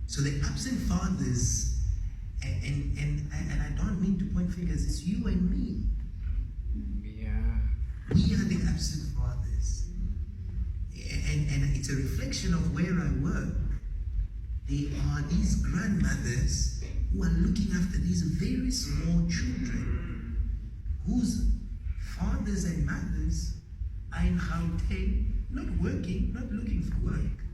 E: So the absent fathers, and I don't mean to point fingers, it's you and me. We are the absent fathers. And it's a reflection of where I work. There are these grandmothers who are looking after these very small children, whose fathers and mothers are in Gauteng, not working, not looking for work,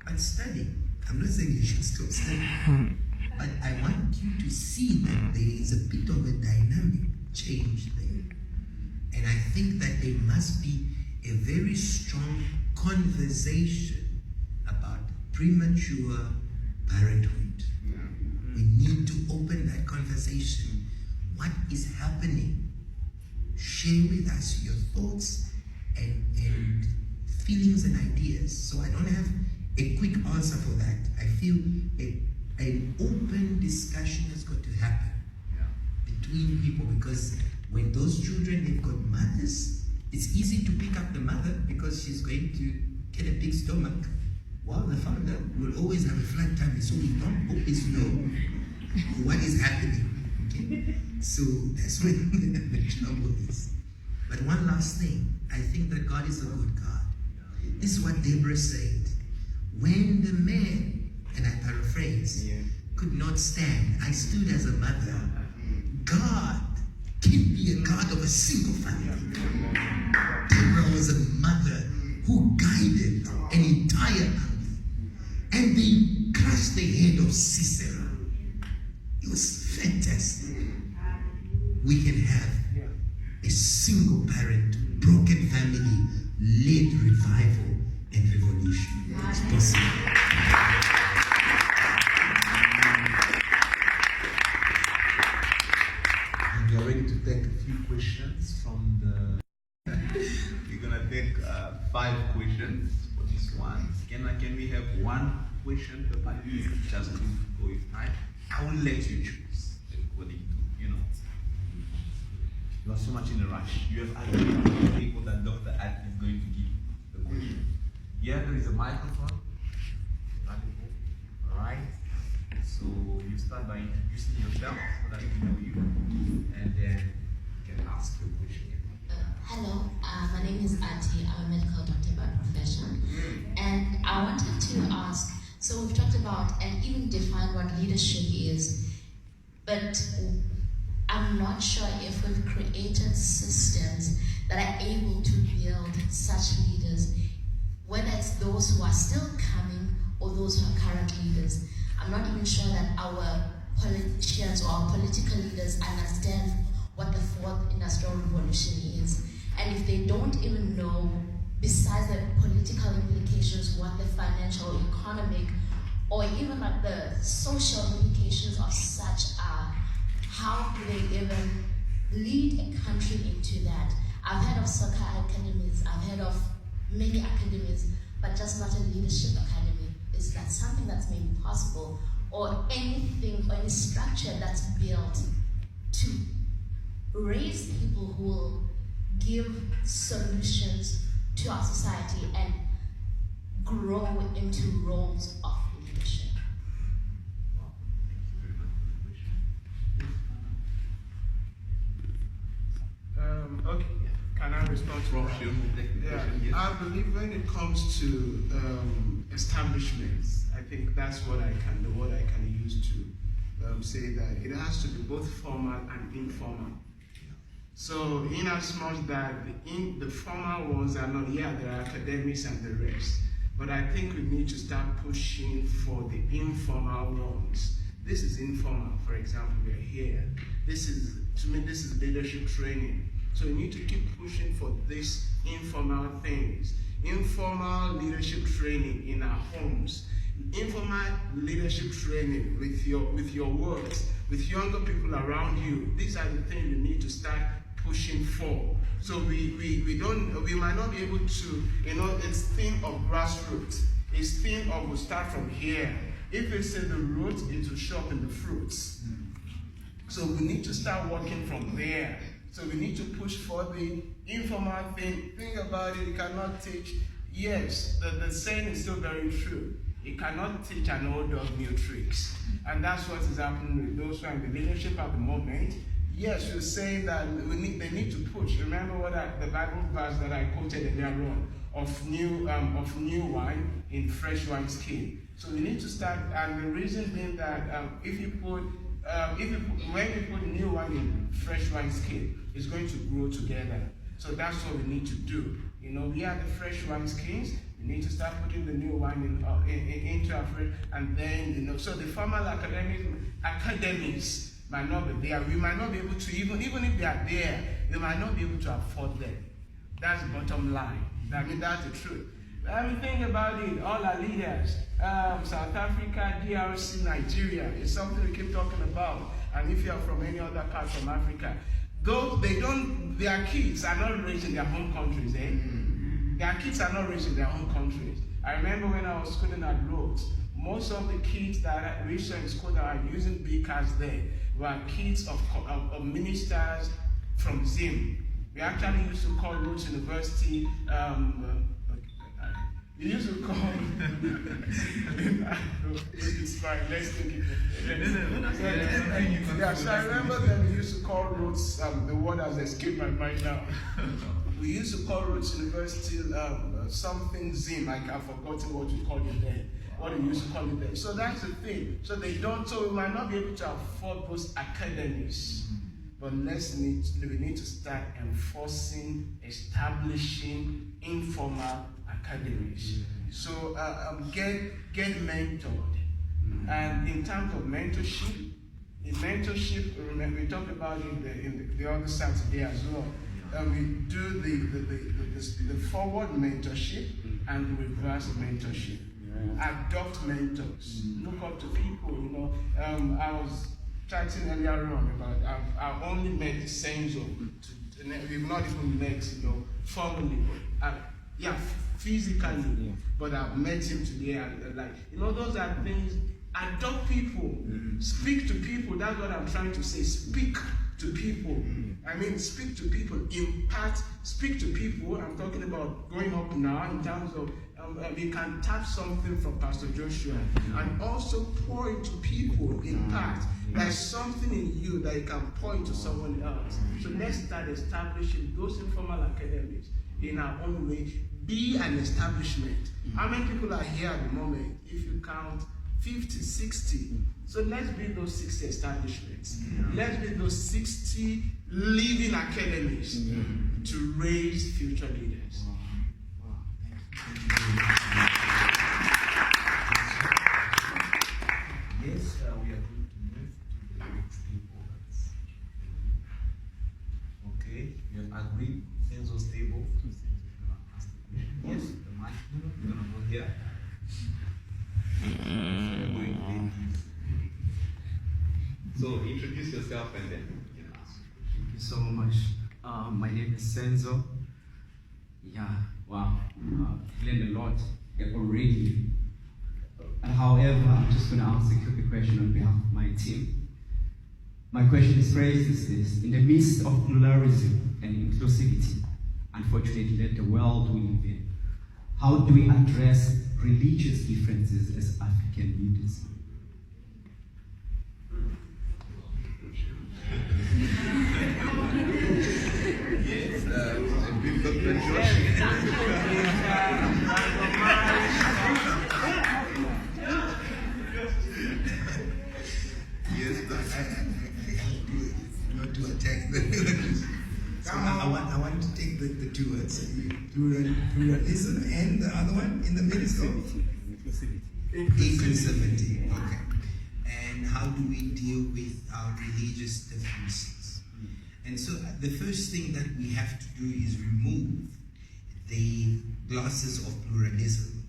E: but studying. I'm not saying you should stop studying, but I want you to see that there is a bit of a dynamic change there. And I think that there must be a very strong conversation about premature parenthood. We need to open that conversation. What is happening? Share with us your thoughts and feelings and ideas. So I don't have a quick answer for that. I feel an open discussion has got to happen between people, because when those children, they've got mothers, it's easy to pick up the mother because she's going to get a big stomach, while the father will always have a flat tummy, so we don't always know what is happening. Okay? So that's when the trouble is. But one last thing, I think that God is a good God. This is what Deborah said. When the man, and I paraphrase, could not stand, I stood as a mother. God can be a God of a single family. Deborah was a mother who guided an entire army, and they crushed the head of Sisera. It was fantastic. We can have a single parent, broken family, led revival and revolution. It's possible.
C: And we are ready to take a few questions from the.
A: We're gonna take 5 questions for this one. Can we have 1 question per party? Just to go with time. I will let you choose according to, you are so much in a rush. You have other people that Dr. At is going to give the question. Yeah, there is a microphone. Alright. So you start by introducing yourself so that we know you, and then you can ask your question.
F: Hello, my name is Ati. I'm a medical doctor by profession. And I wanted to ask, so we've talked about and even defined what leadership is, but I'm not sure if we've created systems that are able to build such leaders, whether it's those who are still coming or those who are current leaders. I'm not even sure that our politicians or our political leaders understand what the 4th industrial revolution is. And if they don't even know, besides the political implications, what the financial, economic, or even like the social implications of such are, how do they even lead a country into that. I've heard of soccer academies, I've heard of many academies, but just not a leadership academy. Is that something that's maybe possible, or anything, or any structure that's built to raise people who will give solutions to our society and grow into roles of leadership?
A: Wow, thank you very much for the question.
D: Okay, can I respond to that?
A: Sure, we'll take the
D: Yeah,
A: question, yes.
D: I believe when it comes to establishments, I think that's what I can use to say that it has to be both formal and informal. So in as much that the formal ones are not, there are academics and the rest, but I think we need to start pushing for the informal ones. This is informal, for example, we're here. To me, this is leadership training. So we need to keep pushing for these informal things. Informal leadership training in our homes. Informal leadership training with your words, with younger people around you. These are the things you need to start pushing for. So we might not be able to, it's thing of grassroots. It's thing of we'll start from here. If it's in the roots, it will show up in the fruits. So we need to start working from there. So we need to push for the informal thing. Think about it, you cannot teach. Yes, the saying is still very true. You cannot teach an old dog new tricks. And that's what is happening with those who are in the leadership at the moment. Yes, you're saying that they need to push. Remember the Bible verse that I quoted earlier on of new wine in fresh wine skin. So we need to start, and the reason being that when you put new wine in fresh wine skin, it's going to grow together. So that's what we need to do. We are the fresh wine skins. We need to start putting the new wine into our fresh, and then so the formal academics might not be there. We might not be able to even if they are there, they might not be able to afford them. That's the bottom line. That's the truth. Think about it. All our leaders, South Africa, DRC, Nigeria, is something we keep talking about. And if you are from any other part from Africa, their kids are not raised in their home countries, eh? Their kids are not raised in their home countries. I remember when I was schooling at Rhodes, most of the kids that I reached in school that are using big cars there were kids of ministers from Zim. We actually used to call Rhodes University, we used to call, it's fine, let's take it. Yeah, so I remember that we used to call Rhodes, the word has escaped my mind now. We used to call Rhodes University something Zim, I've forgotten what we called it then. What we used to call it then. So that's the thing. So we might not be able to afford those academies. But we need to start enforcing, establishing informal academies. So get mentored. And in terms of mentorship, we talked about it in the other side today as well. We do the forward mentorship and the reverse mentorship. Adopt mentors. Look up to people. I was chatting earlier on about I've only met Senzo. We've not even met, formally, physically. But I've met him today, and those are things. Adopt people, speak to people. That's what I'm trying to say. Speak to people. Speak to people. Impact. Speak to people. I'm talking about going up now in terms of we can tap something from Pastor Joshua and also pour into people. Impact. There's something in you that you can point to someone else. So let's start establishing those informal academies in our own way. Be an establishment. How many people are here at the moment? If you count 50, 60. So let's build those 60 establishments. Let's build those 60 living academies to raise future leaders.
C: Yes, we are going to move to the next stakeholders. Okay, you have agreed Senzo's table. Yes, the mic. You're gonna go here.
A: So introduce yourself and then you can ask.
G: you so much. My name is Senzo. Yeah, wow. I've learned a lot already. However, I'm just going to ask a quick question on behalf of my team. My question is phrased as this: in the midst of pluralism and inclusivity, unfortunately, that the world we live in, how do we address religious differences as African leaders?
C: Yes, Dr. Josh.
E: Yes, but not to attack the so I want to take the two words, pluralism and the other one in the midst of inclusivity. Okay. And how do we deal with our religious differences? And so the first thing that we have to do is remove the glasses of pluralism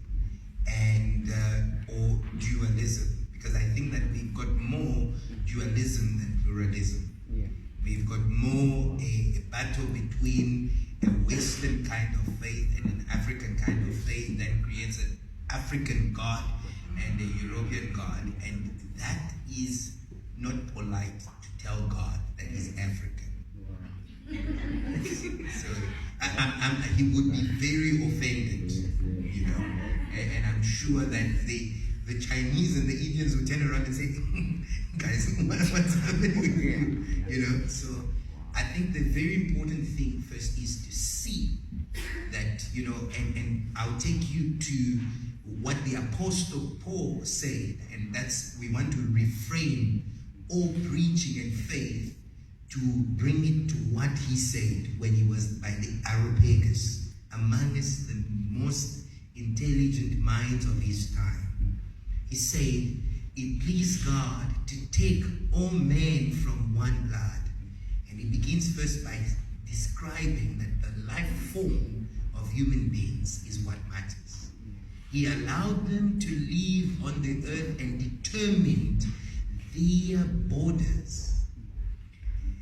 E: and or dualism, because I think that we've got more dualism than pluralism.
G: Yeah.
E: We've got more a battle between a Western kind of faith and an African kind of faith that creates an African God and a European God, and that is not polite to tell God that he's African. So he would be very offended, you know, and I'm sure that the Chinese and the Indians would turn around and say, guys, what's happening with you? You know, so I think the very important thing first is to see that, you know, and I'll take you to what the Apostle Paul said, and that's, we want to reframe all preaching and faith to bring it to what he said when he was by the Areopagus, amongst the most intelligent minds of his time. He said, it pleased God to take all men from one blood. And he begins first by describing that the life form of human beings is what matters. He allowed them to live on the earth and determined their borders.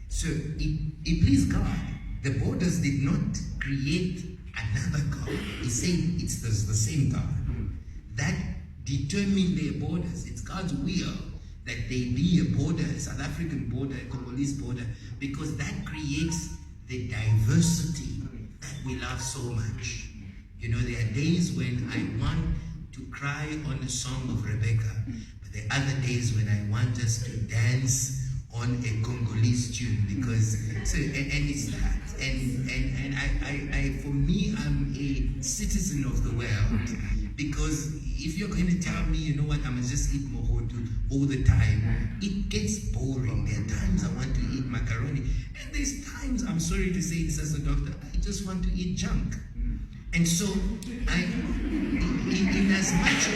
E: So it pleased God. The borders did not create another God. He said it's the same God. That determined their borders. It's God's will that they be a border, a South African border, a Congolese border, because that creates the diversity that we love so much. You know, there are days when I want to cry on a song of Rebecca, but there are other days when I want us to dance on a Congolese tune, because so and it's that, and I for me, I'm a citizen of the world, because if you're going to tell me, you know what, I must just eat mohodu all the time, it gets boring. There are times I want to eat macaroni, and there's times, I'm sorry to say this as a doctor, I just want to eat junk. And so in as much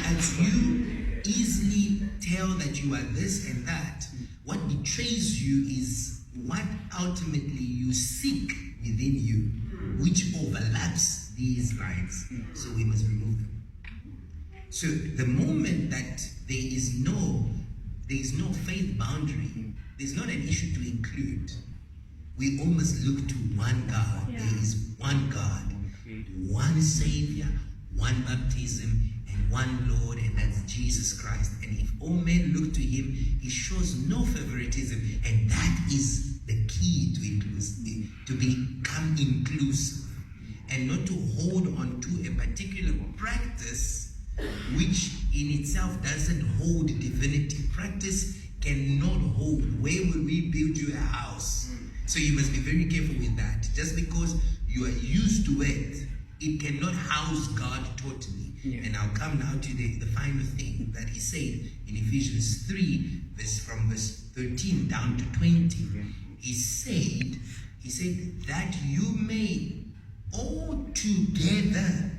E: as you easily tell that you are this and that, what betrays you is what ultimately you seek within you, which overlaps these lines. So we must remove them. So the moment that there is no faith boundary, there's not an issue to include. We almost look to one God. Yeah. There is one God, one Savior, one baptism, and one Lord, and that's Jesus Christ. And if all men look to him, he shows no favoritism, and that is the key to become inclusive, and not to hold on to a particular practice which in itself doesn't hold divinity. Practice cannot hold. Where will we build you a house? So you must be very careful with that. Just because you are used to it, it cannot house God totally. Yeah. And I'll come now to the final thing that he said in Ephesians 3, from verse 13 down to 20. Yeah. He said that you may all together,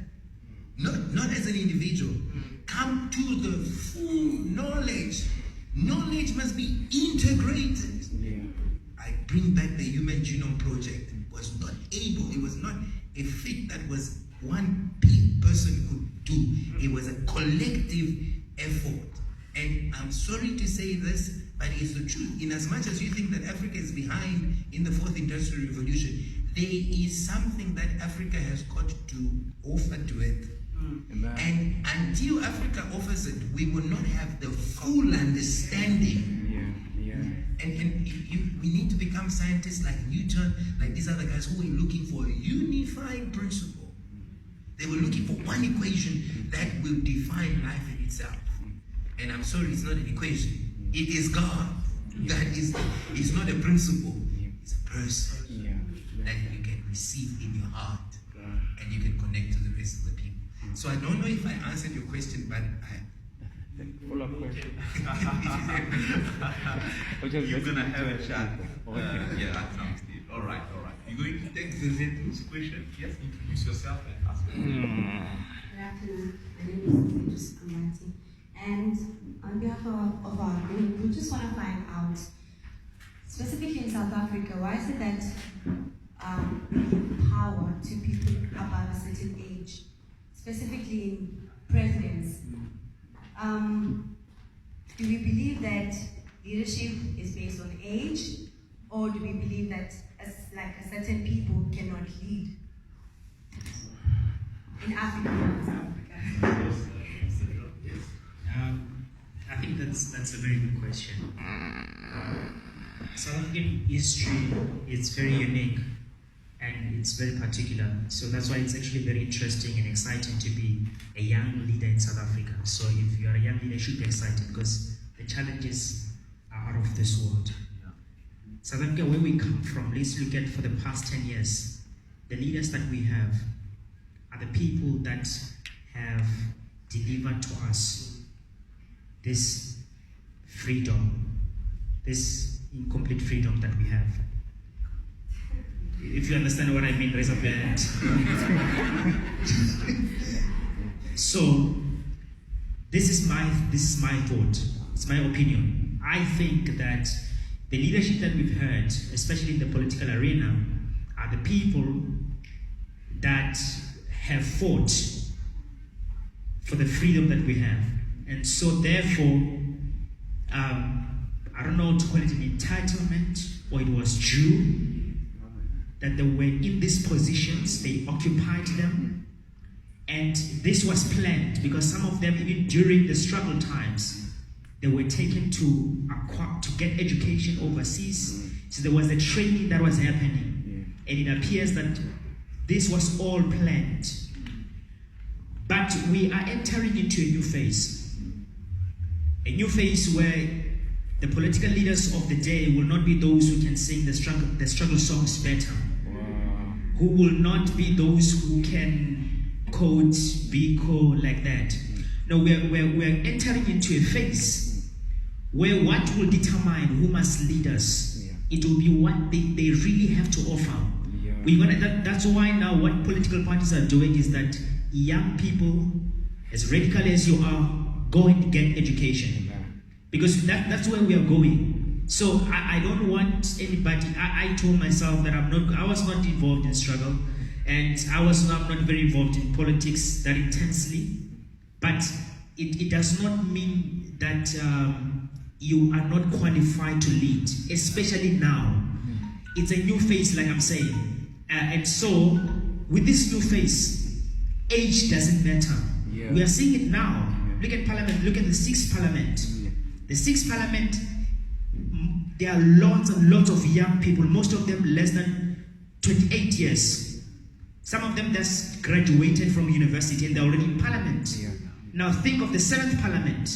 E: not as an individual, come to the full knowledge. Knowledge must be integrated. Yeah. I bring back the Human Genome Project. It was not a feat that was one person could do. It was a collective effort. And I'm sorry to say this, but it's the truth. In as much as you think that Africa is behind in the fourth industrial revolution, there is something that Africa has got to offer to it. And until Africa offers it, we will not have the full understanding. And we need to become scientists like Newton, like these other guys who were looking for a unifying principle. They were looking for one equation that will define life in itself. And I'm sorry, it's not an equation. It is God. God is not a principle. It's a person that you can receive in your heart and you can connect to the rest of the people. So I don't know if I answered your question, but
G: Follow-up question.
A: You're gonna have a chat. Yeah, that sounds good. All right. You're going to take Zezetu's question. Yes, introduce yourself and ask.
H: Good afternoon. My name is Amati. And on behalf of our group, we just want to find out, specifically in South Africa, why is it that we give power to people above a certain age, specifically in presidents? Do we believe that leadership is based on age, or do we believe that a certain people cannot lead? In Africa, not South Africa.
B: I think that's a very good question. South African history is very unique and it's very particular. So that's why it's actually very interesting and exciting to be a young leader in South Africa. So if you are a young leader, you should be excited because the challenges are out of this world. South Africa, where we come from, let's look at for the past 10 years, the leaders that we have are the people that have delivered to us this freedom, this incomplete freedom that we have. If you understand what I mean, raise up your hand. So, this is my thought. It's my opinion. I think that the leadership that we've had, especially in the political arena, are the people that have fought for the freedom that we have. And so therefore, I don't know to call it an entitlement or it was due that they were in these positions, they occupied them. And this was planned because some of them, even during the struggle times, they were taken to get education overseas. So there was a training that was happening. And it appears that this was all planned. But we are entering into a new phase. A new phase where the political leaders of the day will not be those who can sing the struggle songs better. Who will not be those who can quote Biko like that. No, we're entering into a phase where what will determine who must lead us, it will be what they really have to offer. That's why now what political parties are doing is that young people, as radical as you are, go and get education. Because that's where we are going. So I don't want anybody, I told myself that I was not involved in struggle, and I was not very involved in politics that intensely, but it does not mean that you are not qualified to lead, especially now. It's a new phase, like I'm saying. And so, with this new phase, age doesn't matter. We are seeing it now. Look at Parliament, look at the Sixth Parliament. The Sixth Parliament, there are lots and lots of young people, most of them less than 28 years. Some of them just graduated from university and they're already in Parliament. Now think of the Seventh Parliament.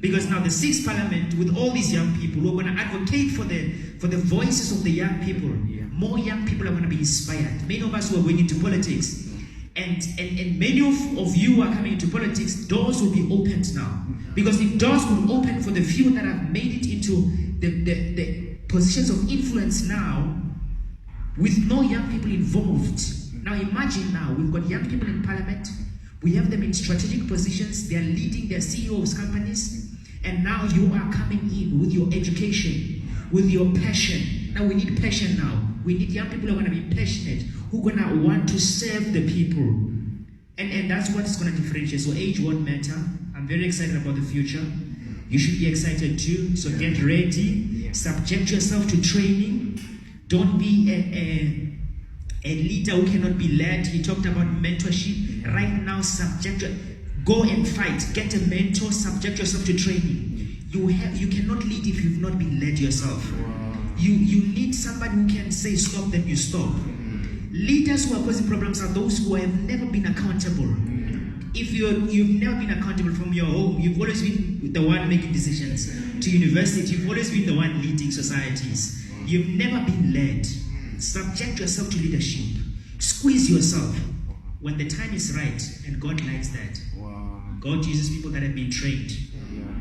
B: Because now the Sixth Parliament, with all these young people who are going to advocate for the voices of the young people, more young people are going to be inspired. Many of us who are going into politics, and many of you are coming into politics, doors will be opened now. Because if doors will open for the few that have made it into the positions of influence now, with no young people involved. Now imagine now, we've got young people in Parliament, we have them in strategic positions, they're leading their CEOs companies, and now you are coming in with your education, with your passion. Now we need passion now. We need young people who are going to be passionate, who are going to want to serve the people. And that's what is going to differentiate. So age won't matter. I'm very excited about the future. You should be excited too. So get ready. Subject yourself to training. Don't be a leader who cannot be led. He talked about mentorship. Right now, go and fight. Get a mentor. Subject yourself to training. You cannot lead if you've not been led yourself. You need somebody who can say stop, then you stop. Leaders who are causing problems are those who have never been accountable. If you've never been accountable from your home, you've always been the one making decisions. To university, you've always been the one leading societies. You've never been led. Subject yourself to leadership. Squeeze yourself when the time is right, and God likes that. God uses people that have been trained.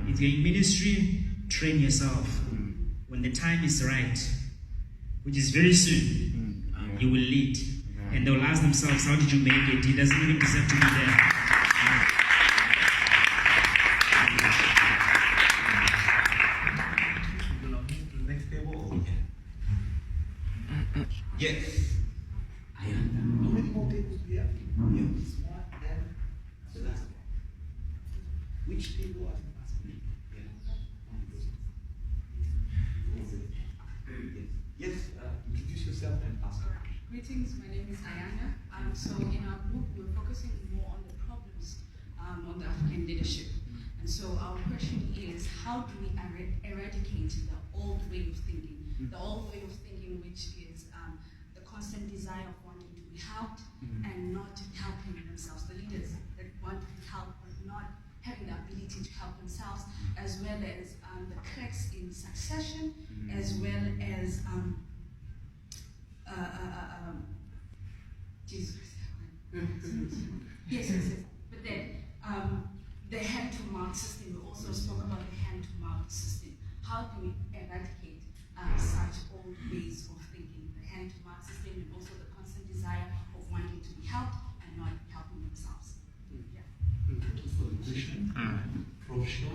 B: If you're in ministry, train yourself. When the time is right, which is very soon, you will lead. And they'll ask themselves, how did you make it? He doesn't even deserve to be there.
A: Yes. How many more tables do we have? We have this one and the last one. Which table are you asking? Yes, introduce yourself and ask.
I: Greetings, my name is Ayana. So in our group, we're focusing more on the problems on the African leadership. And so our question is, how do we eradicate the old way of thinking? The old way of thinking, which is the constant desire of wanting to be helped and not helping themselves. The leaders that want to be helped but not having the ability to help themselves, as well as the cracks in succession, as well as Jesus. Yes. But then the hand-to-mouth system. We also spoke about the hand-to-mouth system. How do we eradicate such old ways of thinking? The hand-to-mouth system, and also the constant desire of wanting to be helped and not helping themselves.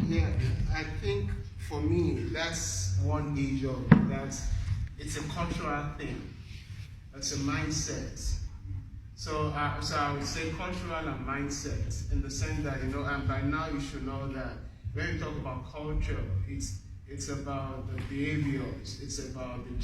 D: Yeah, I think for me, that's one issue. It's a cultural thing. It's a mindset. So I would say cultural and mindset, in the sense that, and by now you should know that when you talk about culture, it's about the behaviors, it's about the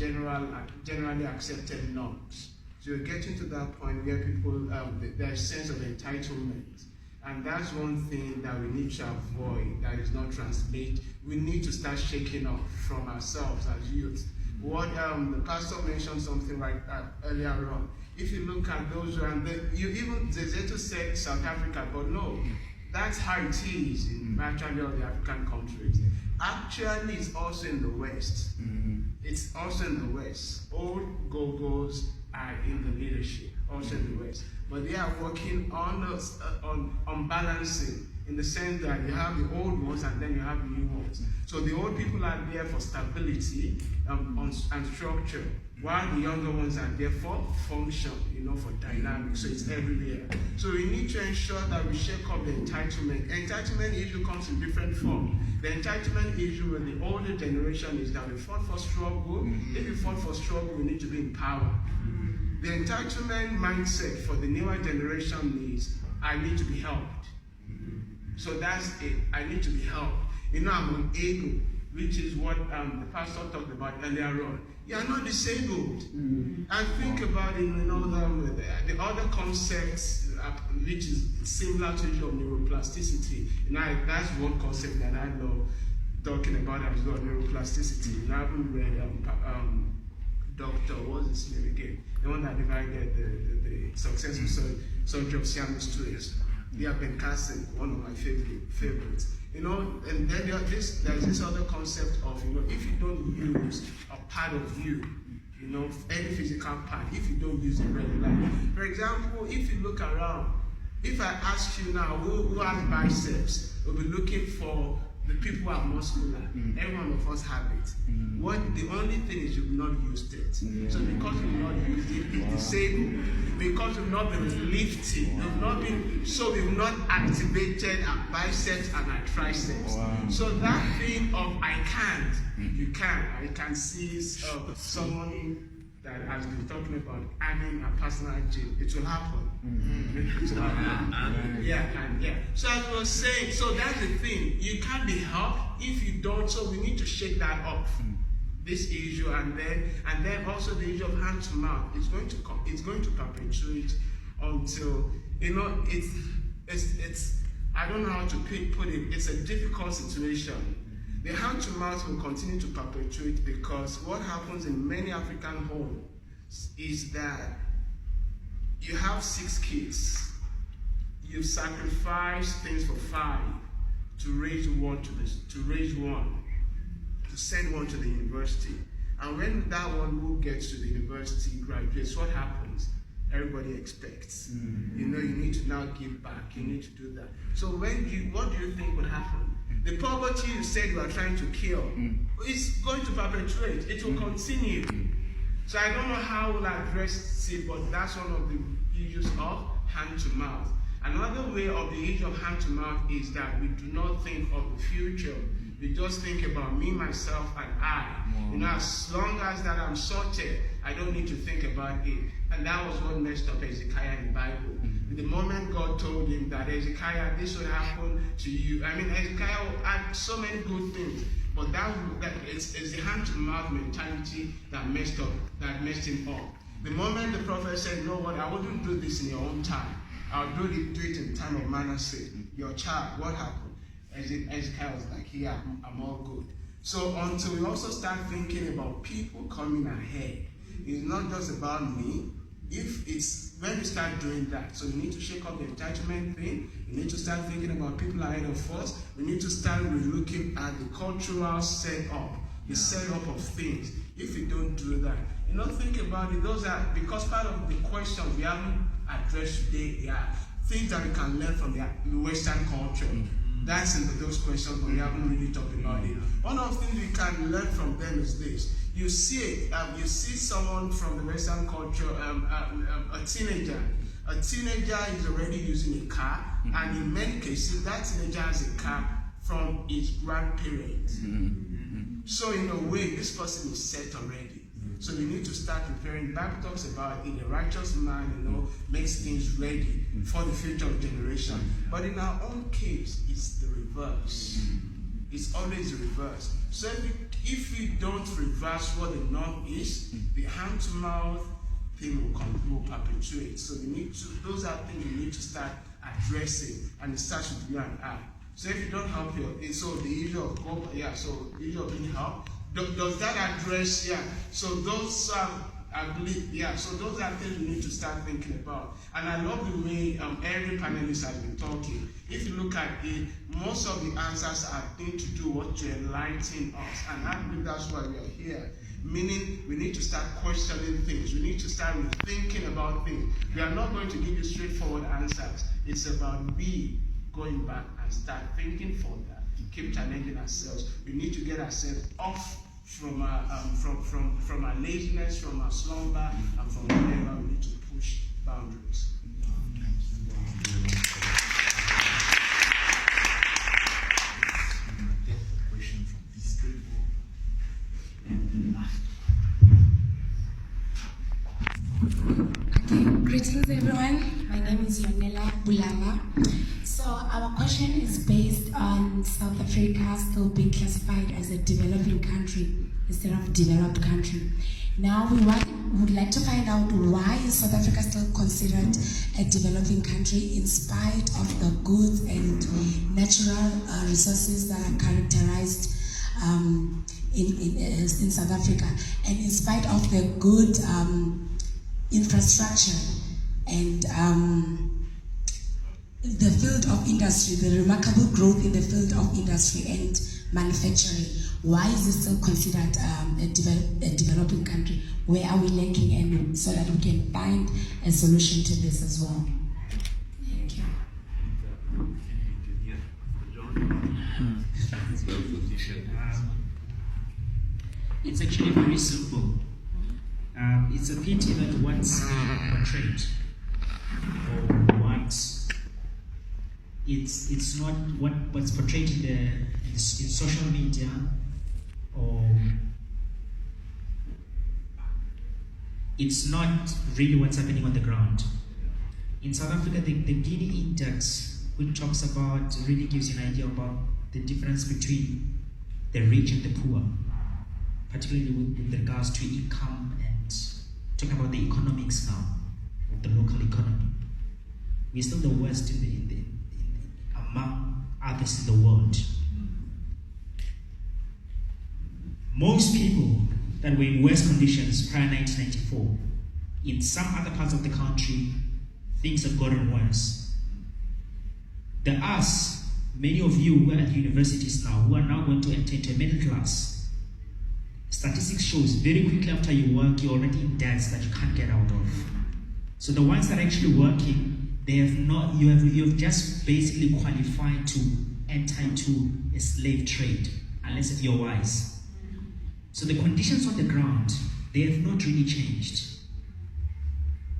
D: generally accepted norms. So you're getting to that point where people, there's a sense of entitlement. And that's one thing that we need to avoid, that is not translate. We need to start shaking off from ourselves as youth. What the pastor mentioned something like that earlier on. If you look at those, Zezeto said South Africa, but no, that's how it is in virtually all the African countries. Actually, it's also in the West. It's also in the West. Old go-go's are in the leadership, also in the West. But they are working on balancing, in the sense that you have the old ones and then you have the new ones. So the old people are there for stability and structure, while the younger ones are there for function, for dynamics. So it's everywhere. So we need to ensure that we shake up the entitlement. Entitlement issue comes in different forms. The entitlement issue with the older generation is that we fought for struggle. If we fought for struggle, we need to be in power. The entitlement mindset for the newer generation is, I need to be helped. So that's it. I need to be helped. I'm on ego, which is what the pastor talked about earlier on. You are not disabled. And think about it, the other concepts, which is similar to the issue of neuroplasticity. That's one concept that I love talking about as well, neuroplasticity. I haven't read Dr. what's his name again? The one that divided the successful surgery of Siamese twins. Yeah, Ben Carson, one of my favorites. And then there's this other concept of, if you don't use a part of you, any physical part, if you don't use it regularly. For example, if you look around, if I ask you now who has biceps, we'll be looking for the people who are muscular. Every one of us have it. The only thing is you've not used it. So because you've not used it, it's disabled. Because you've not been lifting, we've not activated our biceps and our triceps. So that thing of I can't, you can. I can see someone that has has been talking about having a personal gym. It will happen. It will happen. Yeah. So as I was saying, so that's the thing. You can't be helped if you don't. So we need to shake that off. This issue, and then also the issue of hand to mouth. It's going to perpetuate until it's I don't know how to put it. It's a difficult situation. The hand to mouth will continue to perpetuate because what happens in many African homes is that you have 6 kids. You've sacrificed things for 5 to raise one to send one to the university. And when that one who gets to the university graduates, what happens? Everybody expects. You need to now give back. You need to do that. So what do you think would happen? The poverty you said you are trying to kill is going to perpetuate. It will continue. So I don't know how we'll address it, but that's one of the issues of hand to mouth. Another way of the issue of hand to mouth is that we do not think of the future. We just think about me, myself, and I. As long as that I'm sorted, I don't need to think about it. And that was what messed up Hezekiah in the Bible. The moment God told him that Hezekiah, this will happen to you. I mean, Hezekiah had so many good things, but it's the hand to mouth mentality that messed him up. The moment the prophet said, "You know what? I wouldn't do this in your own time. I'll do it in the time of Manasseh, your child." What happened? Hezekiah was like, "Yeah, I'm all good." So until we also start thinking about people coming ahead, it's not just about me. When we start doing that, so we need to shake up the entitlement thing. We need to start thinking about people ahead of us. We need to start relooking at the cultural setup, the setup of things. If we don't do that, think about it. Those are, because part of the questions we haven't addressed today are things that we can learn from the Western culture. That's in those questions, but we haven't really talked about it. One of the things we can learn from them is this. You see someone from the Western culture, a teenager. A teenager is already using a car, and in many cases, that teenager has a car from his grandparents. So in a way, this person is set already. So we need to start preparing. The Bible talks about it, a righteous man, makes things ready for the future generation. But in our own case, it's the reverse. It's always the reverse. So if we don't reverse what the norm is, the hand-to-mouth thing will perpetuate. So those are things we need to start addressing, and it starts with you and I. So if you don't help the issue of the issue of being helped. Does that address, so those I believe, so those are things we need to start thinking about. And I love the way every panelist has been talking. If you look at it, most of the answers are things to do to enlighten us. And I believe that's why we are here. Meaning, we need to start questioning things. We need to start thinking about things. We are not going to give you straightforward answers. It's about we going back and start thinking further. Keep challenging ourselves. We need to get ourselves off from our laziness, from our slumber, and from whatever. We need to push boundaries.
C: Take the question from this table.
J: Okay, greetings everyone. My name is Yonela Bulama. So our question is based on South Africa still being classified as a developing country instead of developed country. Now we would like to find out why is South Africa still considered a developing country in spite of the goods and natural resources that are characterized in South Africa, and in spite of the good infrastructure and the field of industry, the remarkable growth in the field of industry and manufacturing. Why is it still considered a developing country? Where are we lacking, and so that we can find a solution to this as well? Thank you.
B: It's actually very simple. It's a pity that what's portrayed or it's not what's portrayed in social media or it's not really what's happening on the ground. In South Africa, the Gini Index, which talks about, really gives you an idea about the difference between the rich and the poor, particularly with regards to income and talking about the economics now of the local economy. We're still the worst among others in the world. Most people that were in worse conditions prior to 1994, in some other parts of the country, things have gotten worse. The us, many of you who are at universities now, who are now going to enter into a middle class, statistics shows very quickly after you work, you're already in debts that you can't get out of. So the ones that are actually working, they have not, you have just basically qualified to enter into a slave trade, unless if you're wise. So the conditions on the ground, they have not really changed.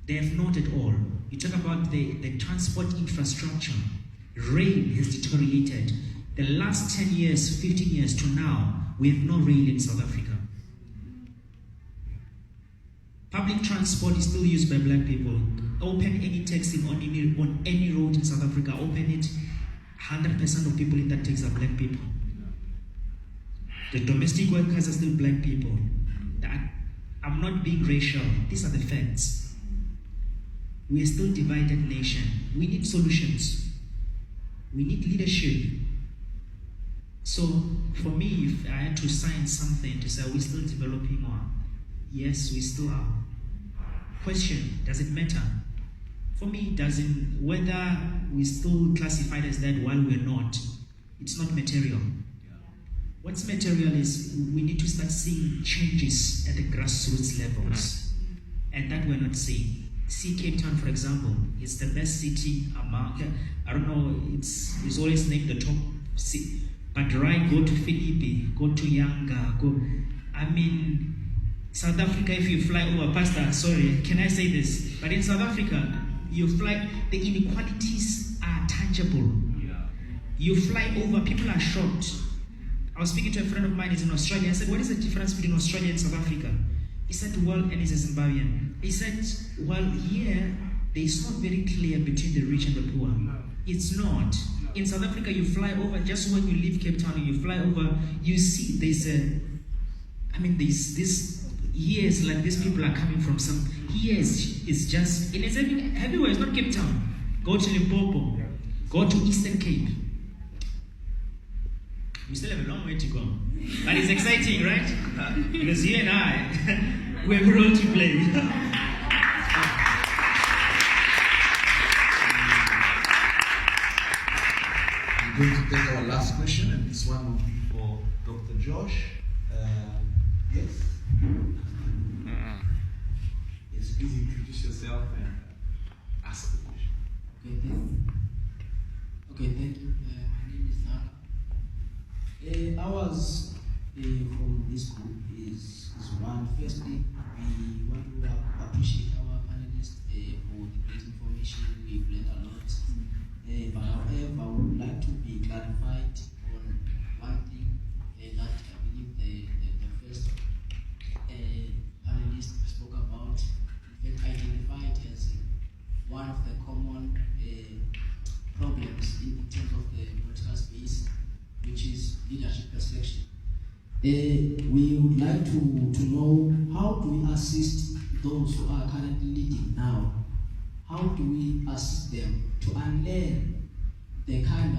B: They have not at all. You talk about the transport infrastructure. Rail has deteriorated. The last 10 years, 15 years to now, we have no rail in South Africa. Public transport is still used by black people. Open any taxi on any road in South Africa, open it, 100% of people in that taxi are black people. The domestic workers are still black people. I'm not being racial. These are the facts. We are still a divided nation. We need solutions. We need leadership. So for me, if I had to sign something to say we're still developing on, yes, we still are. Question, does it matter? For me, it doesn't. Whether we're still classified as that while we're not, it's not material. What's material is we need to start seeing changes at the grassroots levels, and that we're not seeing. See Cape Town, for example, it's the best city among, I don't know, it's always named the top city, but right, go to Philippi, go to Yanga, South Africa, if you fly over, Pastor, sorry, can I say this? But in South Africa, you fly, the inequalities are tangible. You fly over, people are shocked. I was speaking to a friend of mine, he's in Australia. I said, what is the difference between Australia and South Africa? He said, well, and he's a Zimbabwean. He said, well, here, it's not very clear between the rich and the poor. No. It's not. No. In South Africa, you fly over, just when you leave Cape Town, you fly over, you see there's this years like these people are coming from some, years, it's just, and it's everywhere, it's not Cape Town. Go to Limpopo, go to Eastern Cape. We still have a long way to go. But it's exciting, right? Because you and I, we have a role to play.
C: I'm going to take our last question, and this one will be for Dr. Josh. Yes? Yes, please introduce yourself and ask the question.
K: Okay, thank you. My name is Naka. Ours from this group is one. Firstly, we want to appreciate our panelists for the great information. We've learned a lot. But however, we would like to be clarified on one thing that I believe the first panelist spoke about. In fact, identified as one of the common problems in terms of the political space, which is leadership perception. We would like to know, how do we assist those who are currently leading now? How do we assist them to unlearn the kind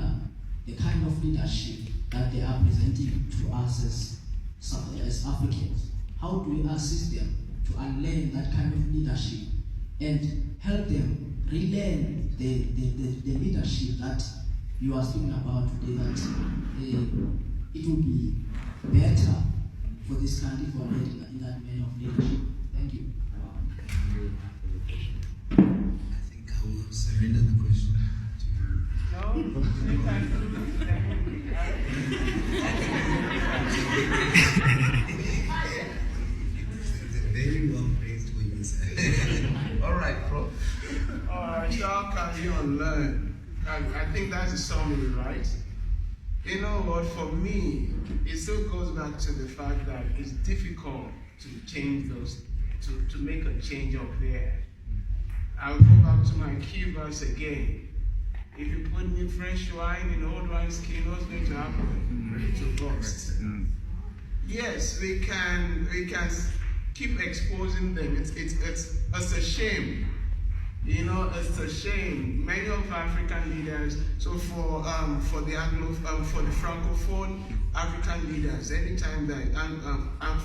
K: of leadership that they are presenting to us as Africans? How do we assist them to unlearn that kind of leadership and help them relearn the leadership that you are speaking about today, that it will be better for this country for in that manner of leadership? Thank you.
E: I think I will surrender the question to you.
D: No?
E: Very well praised what you said.
C: All right, Prof.
D: So how can you unlearn? I think that's a summary, right? You know what, for me, it still goes back to the fact that it's difficult to change those to make a change up there. I'll go back to my key verse again. If you put new fresh wine in old wine skin, what's going to happen? It will burst. Yes, we can keep exposing them. It's a shame. You know, it's a shame. Many of African leaders. So for the Francophone African leaders, anytime that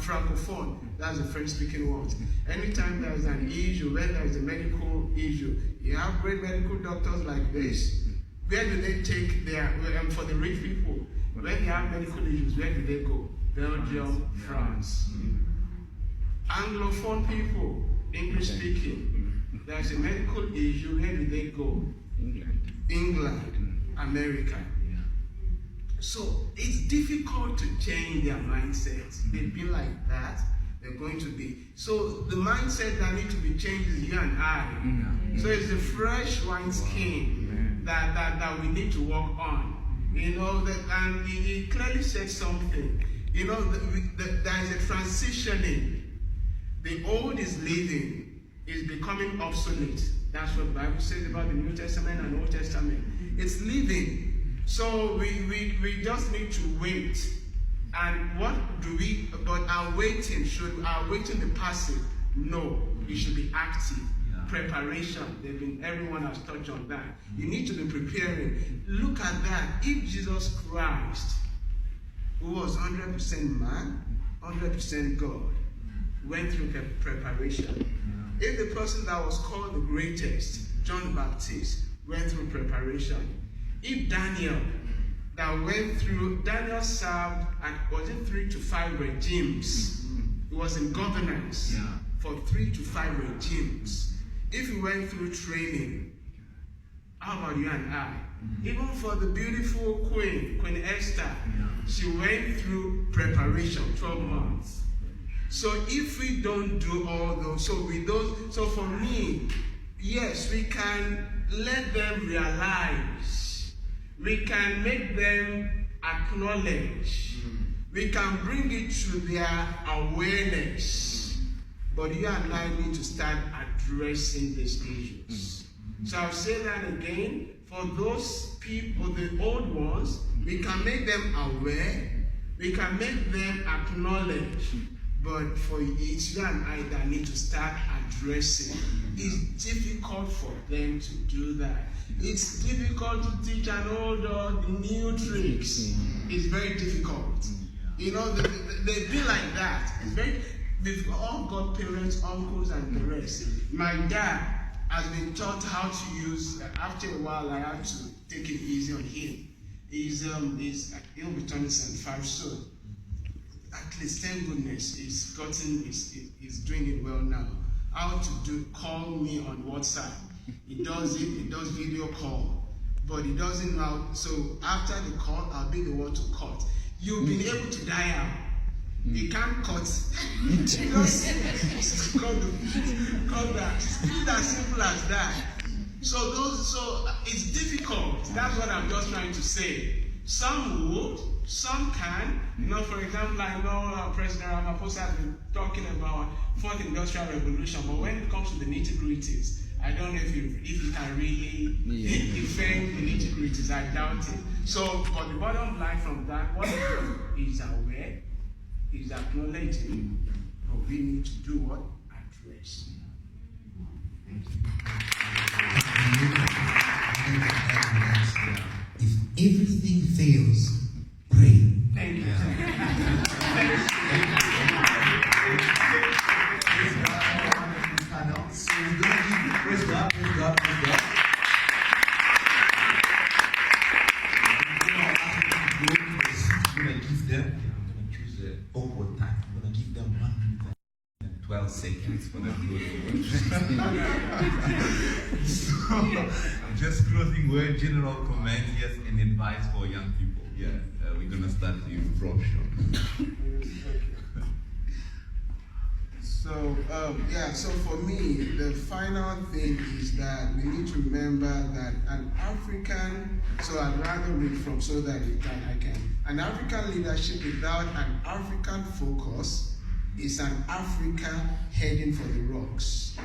D: Francophone, that's the French-speaking words. Anytime there's an issue, when there's a medical issue, you have great medical doctors like this. Where do they take their for the rich people? When they have medical issues, where do they go? Belgium, France. Anglophone people, English speaking. There's a medical issue, where do they go? England, America. So it's difficult to change their mindsets. They've been like that, they're going to be. So the mindset that needs to be changed is you and I. So it's the fresh wineskin that we need to work on. You know, and he clearly said something. You know, there is a transitioning. The old is leaving, is becoming obsolete. That's what the Bible says about the New Testament and Old Testament. It's leaving. So we just need to wait. And what do we, but our waiting be passive? No, it should be active. Preparation, everyone has touched on that. You need to be preparing. Look at that. If Jesus Christ, who was 100% man, 100% God, went through preparation. If the person that was called the greatest, John the Baptist, went through preparation. If Daniel, Daniel served at, was it 3 to 5 regimes? He was in governance for 3 to 5 regimes. If he went through training, how about you and I? Even for the beautiful Queen Esther, she went through preparation, 12 months. So if we don't do all those, so for me, yes, we can let them realize, we can make them acknowledge, we can bring it to their awareness, but you and I need to start addressing these issues. So I'll say that again, for those people, the old ones, we can make them aware, we can make them acknowledge, but for it's you and I that need to start addressing. It's difficult for them to do that. It's difficult to teach an old new tricks. It's very difficult. You know, they be like that. It's very. We've all got parents, uncles, and the rest. My dad has been taught how to use. After a while, I had to take it easy on him. He'll be turning 75 soon. At least, thank goodness, he's doing it well now. How to call me on WhatsApp. He does video call, but he doesn't know. So after the call, I'll be the one to cut. You've been able to dial. You can't cut. Just cut that. It's as simple as that. So it's difficult. That's what I'm just trying to say. Some would, some can. You know, for example, I know President Ramaphosa has been talking about 4th Industrial Revolution, but when it comes to the nitty-gritties, I don't know if he can really defend the nitty-gritties. I doubt it. So, but the bottom line from that, what is aware, is acknowledging, but we need to do what? Address. Thank you.
E: If everything fails, pray.
D: Thank you.
A: Praise God, praise God, praise God. I'm going to give them, I'm going to choose the awkward time. I'm going to give them 1 minute and 12 seconds for them to So, I'm just closing word, general comment, yes, and advice for young people. Yeah, we're going to start you from Sean.
D: So for me, the final thing is that we need to remember that an African, so I'd rather read from so that I can. An African leadership without an African focus is an Africa heading for the rocks.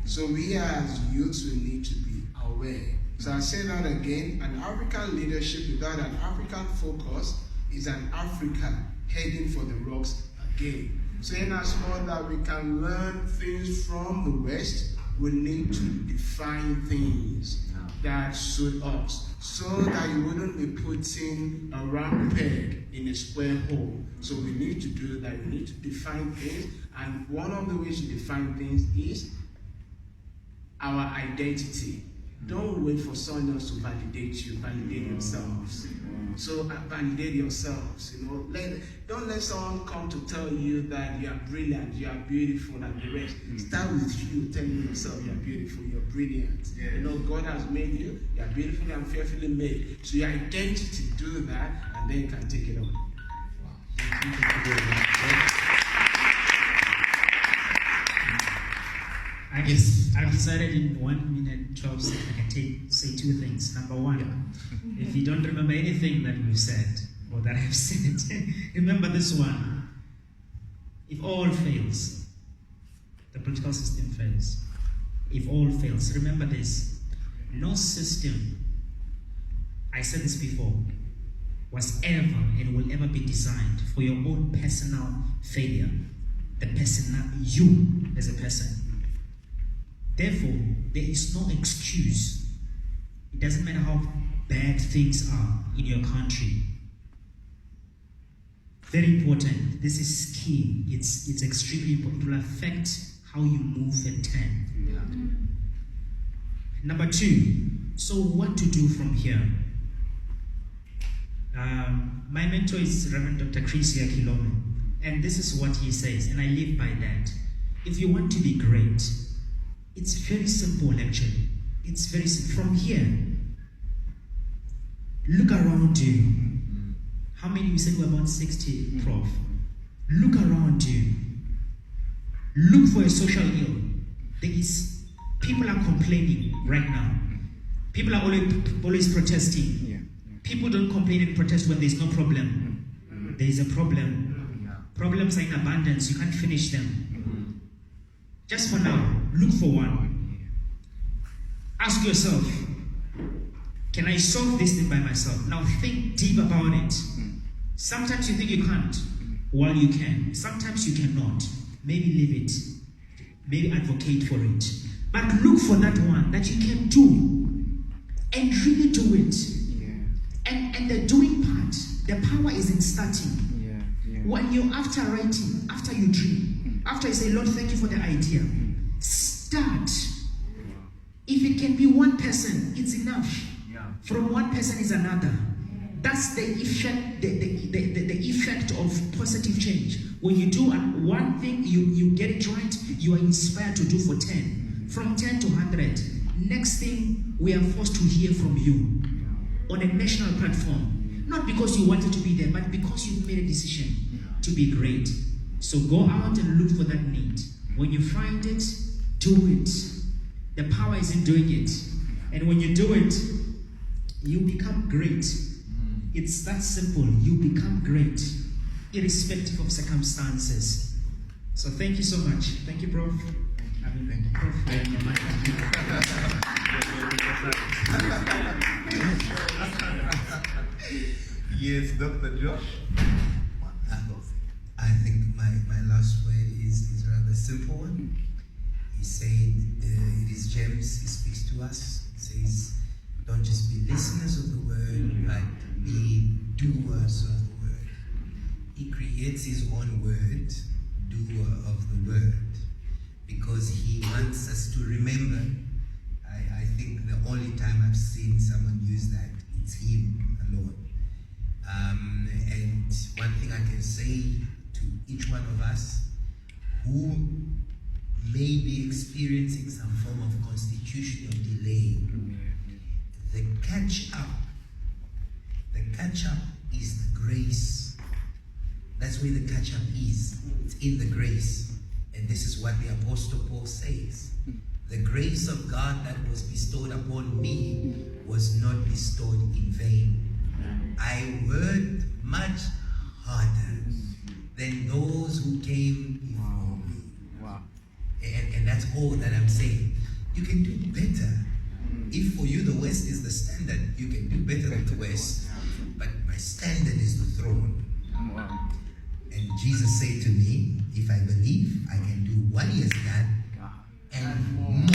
D: So we as youths, we need to be aware. So I say that again, an African leadership without an African focus is an Africa heading for the rocks again. So in as much that we can learn things from the West, we need to define things that suit us, so that you wouldn't be putting a round peg in a square hole. So we need to do that. We need to define things, and one of the ways to define things is our identity. Don't wait for someone else to validate you. Validate yourselves. So validate yourselves. Don't let someone come to tell you that you are brilliant, you are beautiful, and the rest. Start with you telling yourself you are beautiful, you are brilliant. God has made you. You are beautifully and fearfully made. So your identity, do that, and then you can take it on.
B: I guess I've decided in 1 minute 12 seconds I can say two things. Number one, if you don't remember anything that we've said or that I've said, remember this one. If all fails, the political system fails. If all fails, remember this. No system, I said this before, was ever and will ever be designed for your own personal failure. The personal, you as a person. Therefore, there is no excuse. It doesn't matter how bad things are in your country. Very important. This is key. It's extremely important. It will affect how you move and turn. Number two, so what to do from here? My mentor is Reverend Dr. Chris Yakilome, and this is what he says, and I live by that. If you want to be great, it's very simple actually. It's very simple. From here, look around you. How many? We said we're about 60, Prof. Look around you. Look for a social ill. People are complaining right now. People are always protesting. People don't complain and protest when there's no problem. There is a problem. Problems are in abundance. You can't finish them. Just for now, look for one. Ask yourself, can I solve this thing by myself? Now think deep about it. Sometimes you think you can't, while you can. Sometimes you cannot. Maybe leave it. Maybe advocate for it. But look for that one that you can do. And really do it. And the doing part, the power is in starting. When you're after writing, after you dream, after you say, Lord, thank you for the idea, start. If it can be one person, it's enough. From one person is another. That's the effect, the effect of positive change. When you do one thing, you get it right, you are inspired to do for 10. From 10 to 100. Next thing, we are forced to hear from you on a national platform. Not because you wanted to be there, but because you've made a decision to be great. So go out and look for that need. When you find it, do it. The power is in doing it. And when you do it, you become great. It's that simple. You become great, irrespective of circumstances. So thank you so much. Thank you, Prof. Thank you, Prof.
A: Yes, Dr. Josh.
E: I think my last word is rather simple one. He said it is James, he speaks to us. He says, don't just be listeners of the word, but be doers of the word. He creates his own word, doer of the word, because he wants us to remember. I think the only time I've seen someone use that, it's him alone. And one thing I can say to each one of us who may be experiencing some form of constitutional delay, the catch up is the grace. That's where the catch up is. It's in the grace. And this is what the Apostle Paul says. The grace of God that was bestowed upon me was not bestowed in vain. I worked much harder than those who came before me.
G: Wow.
E: And that's all that I'm saying. You can do better. If for you the West is the standard, you can do better than the West. But my standard is the throne.
G: Wow.
E: And Jesus said to me, if I believe, I can do what he has done and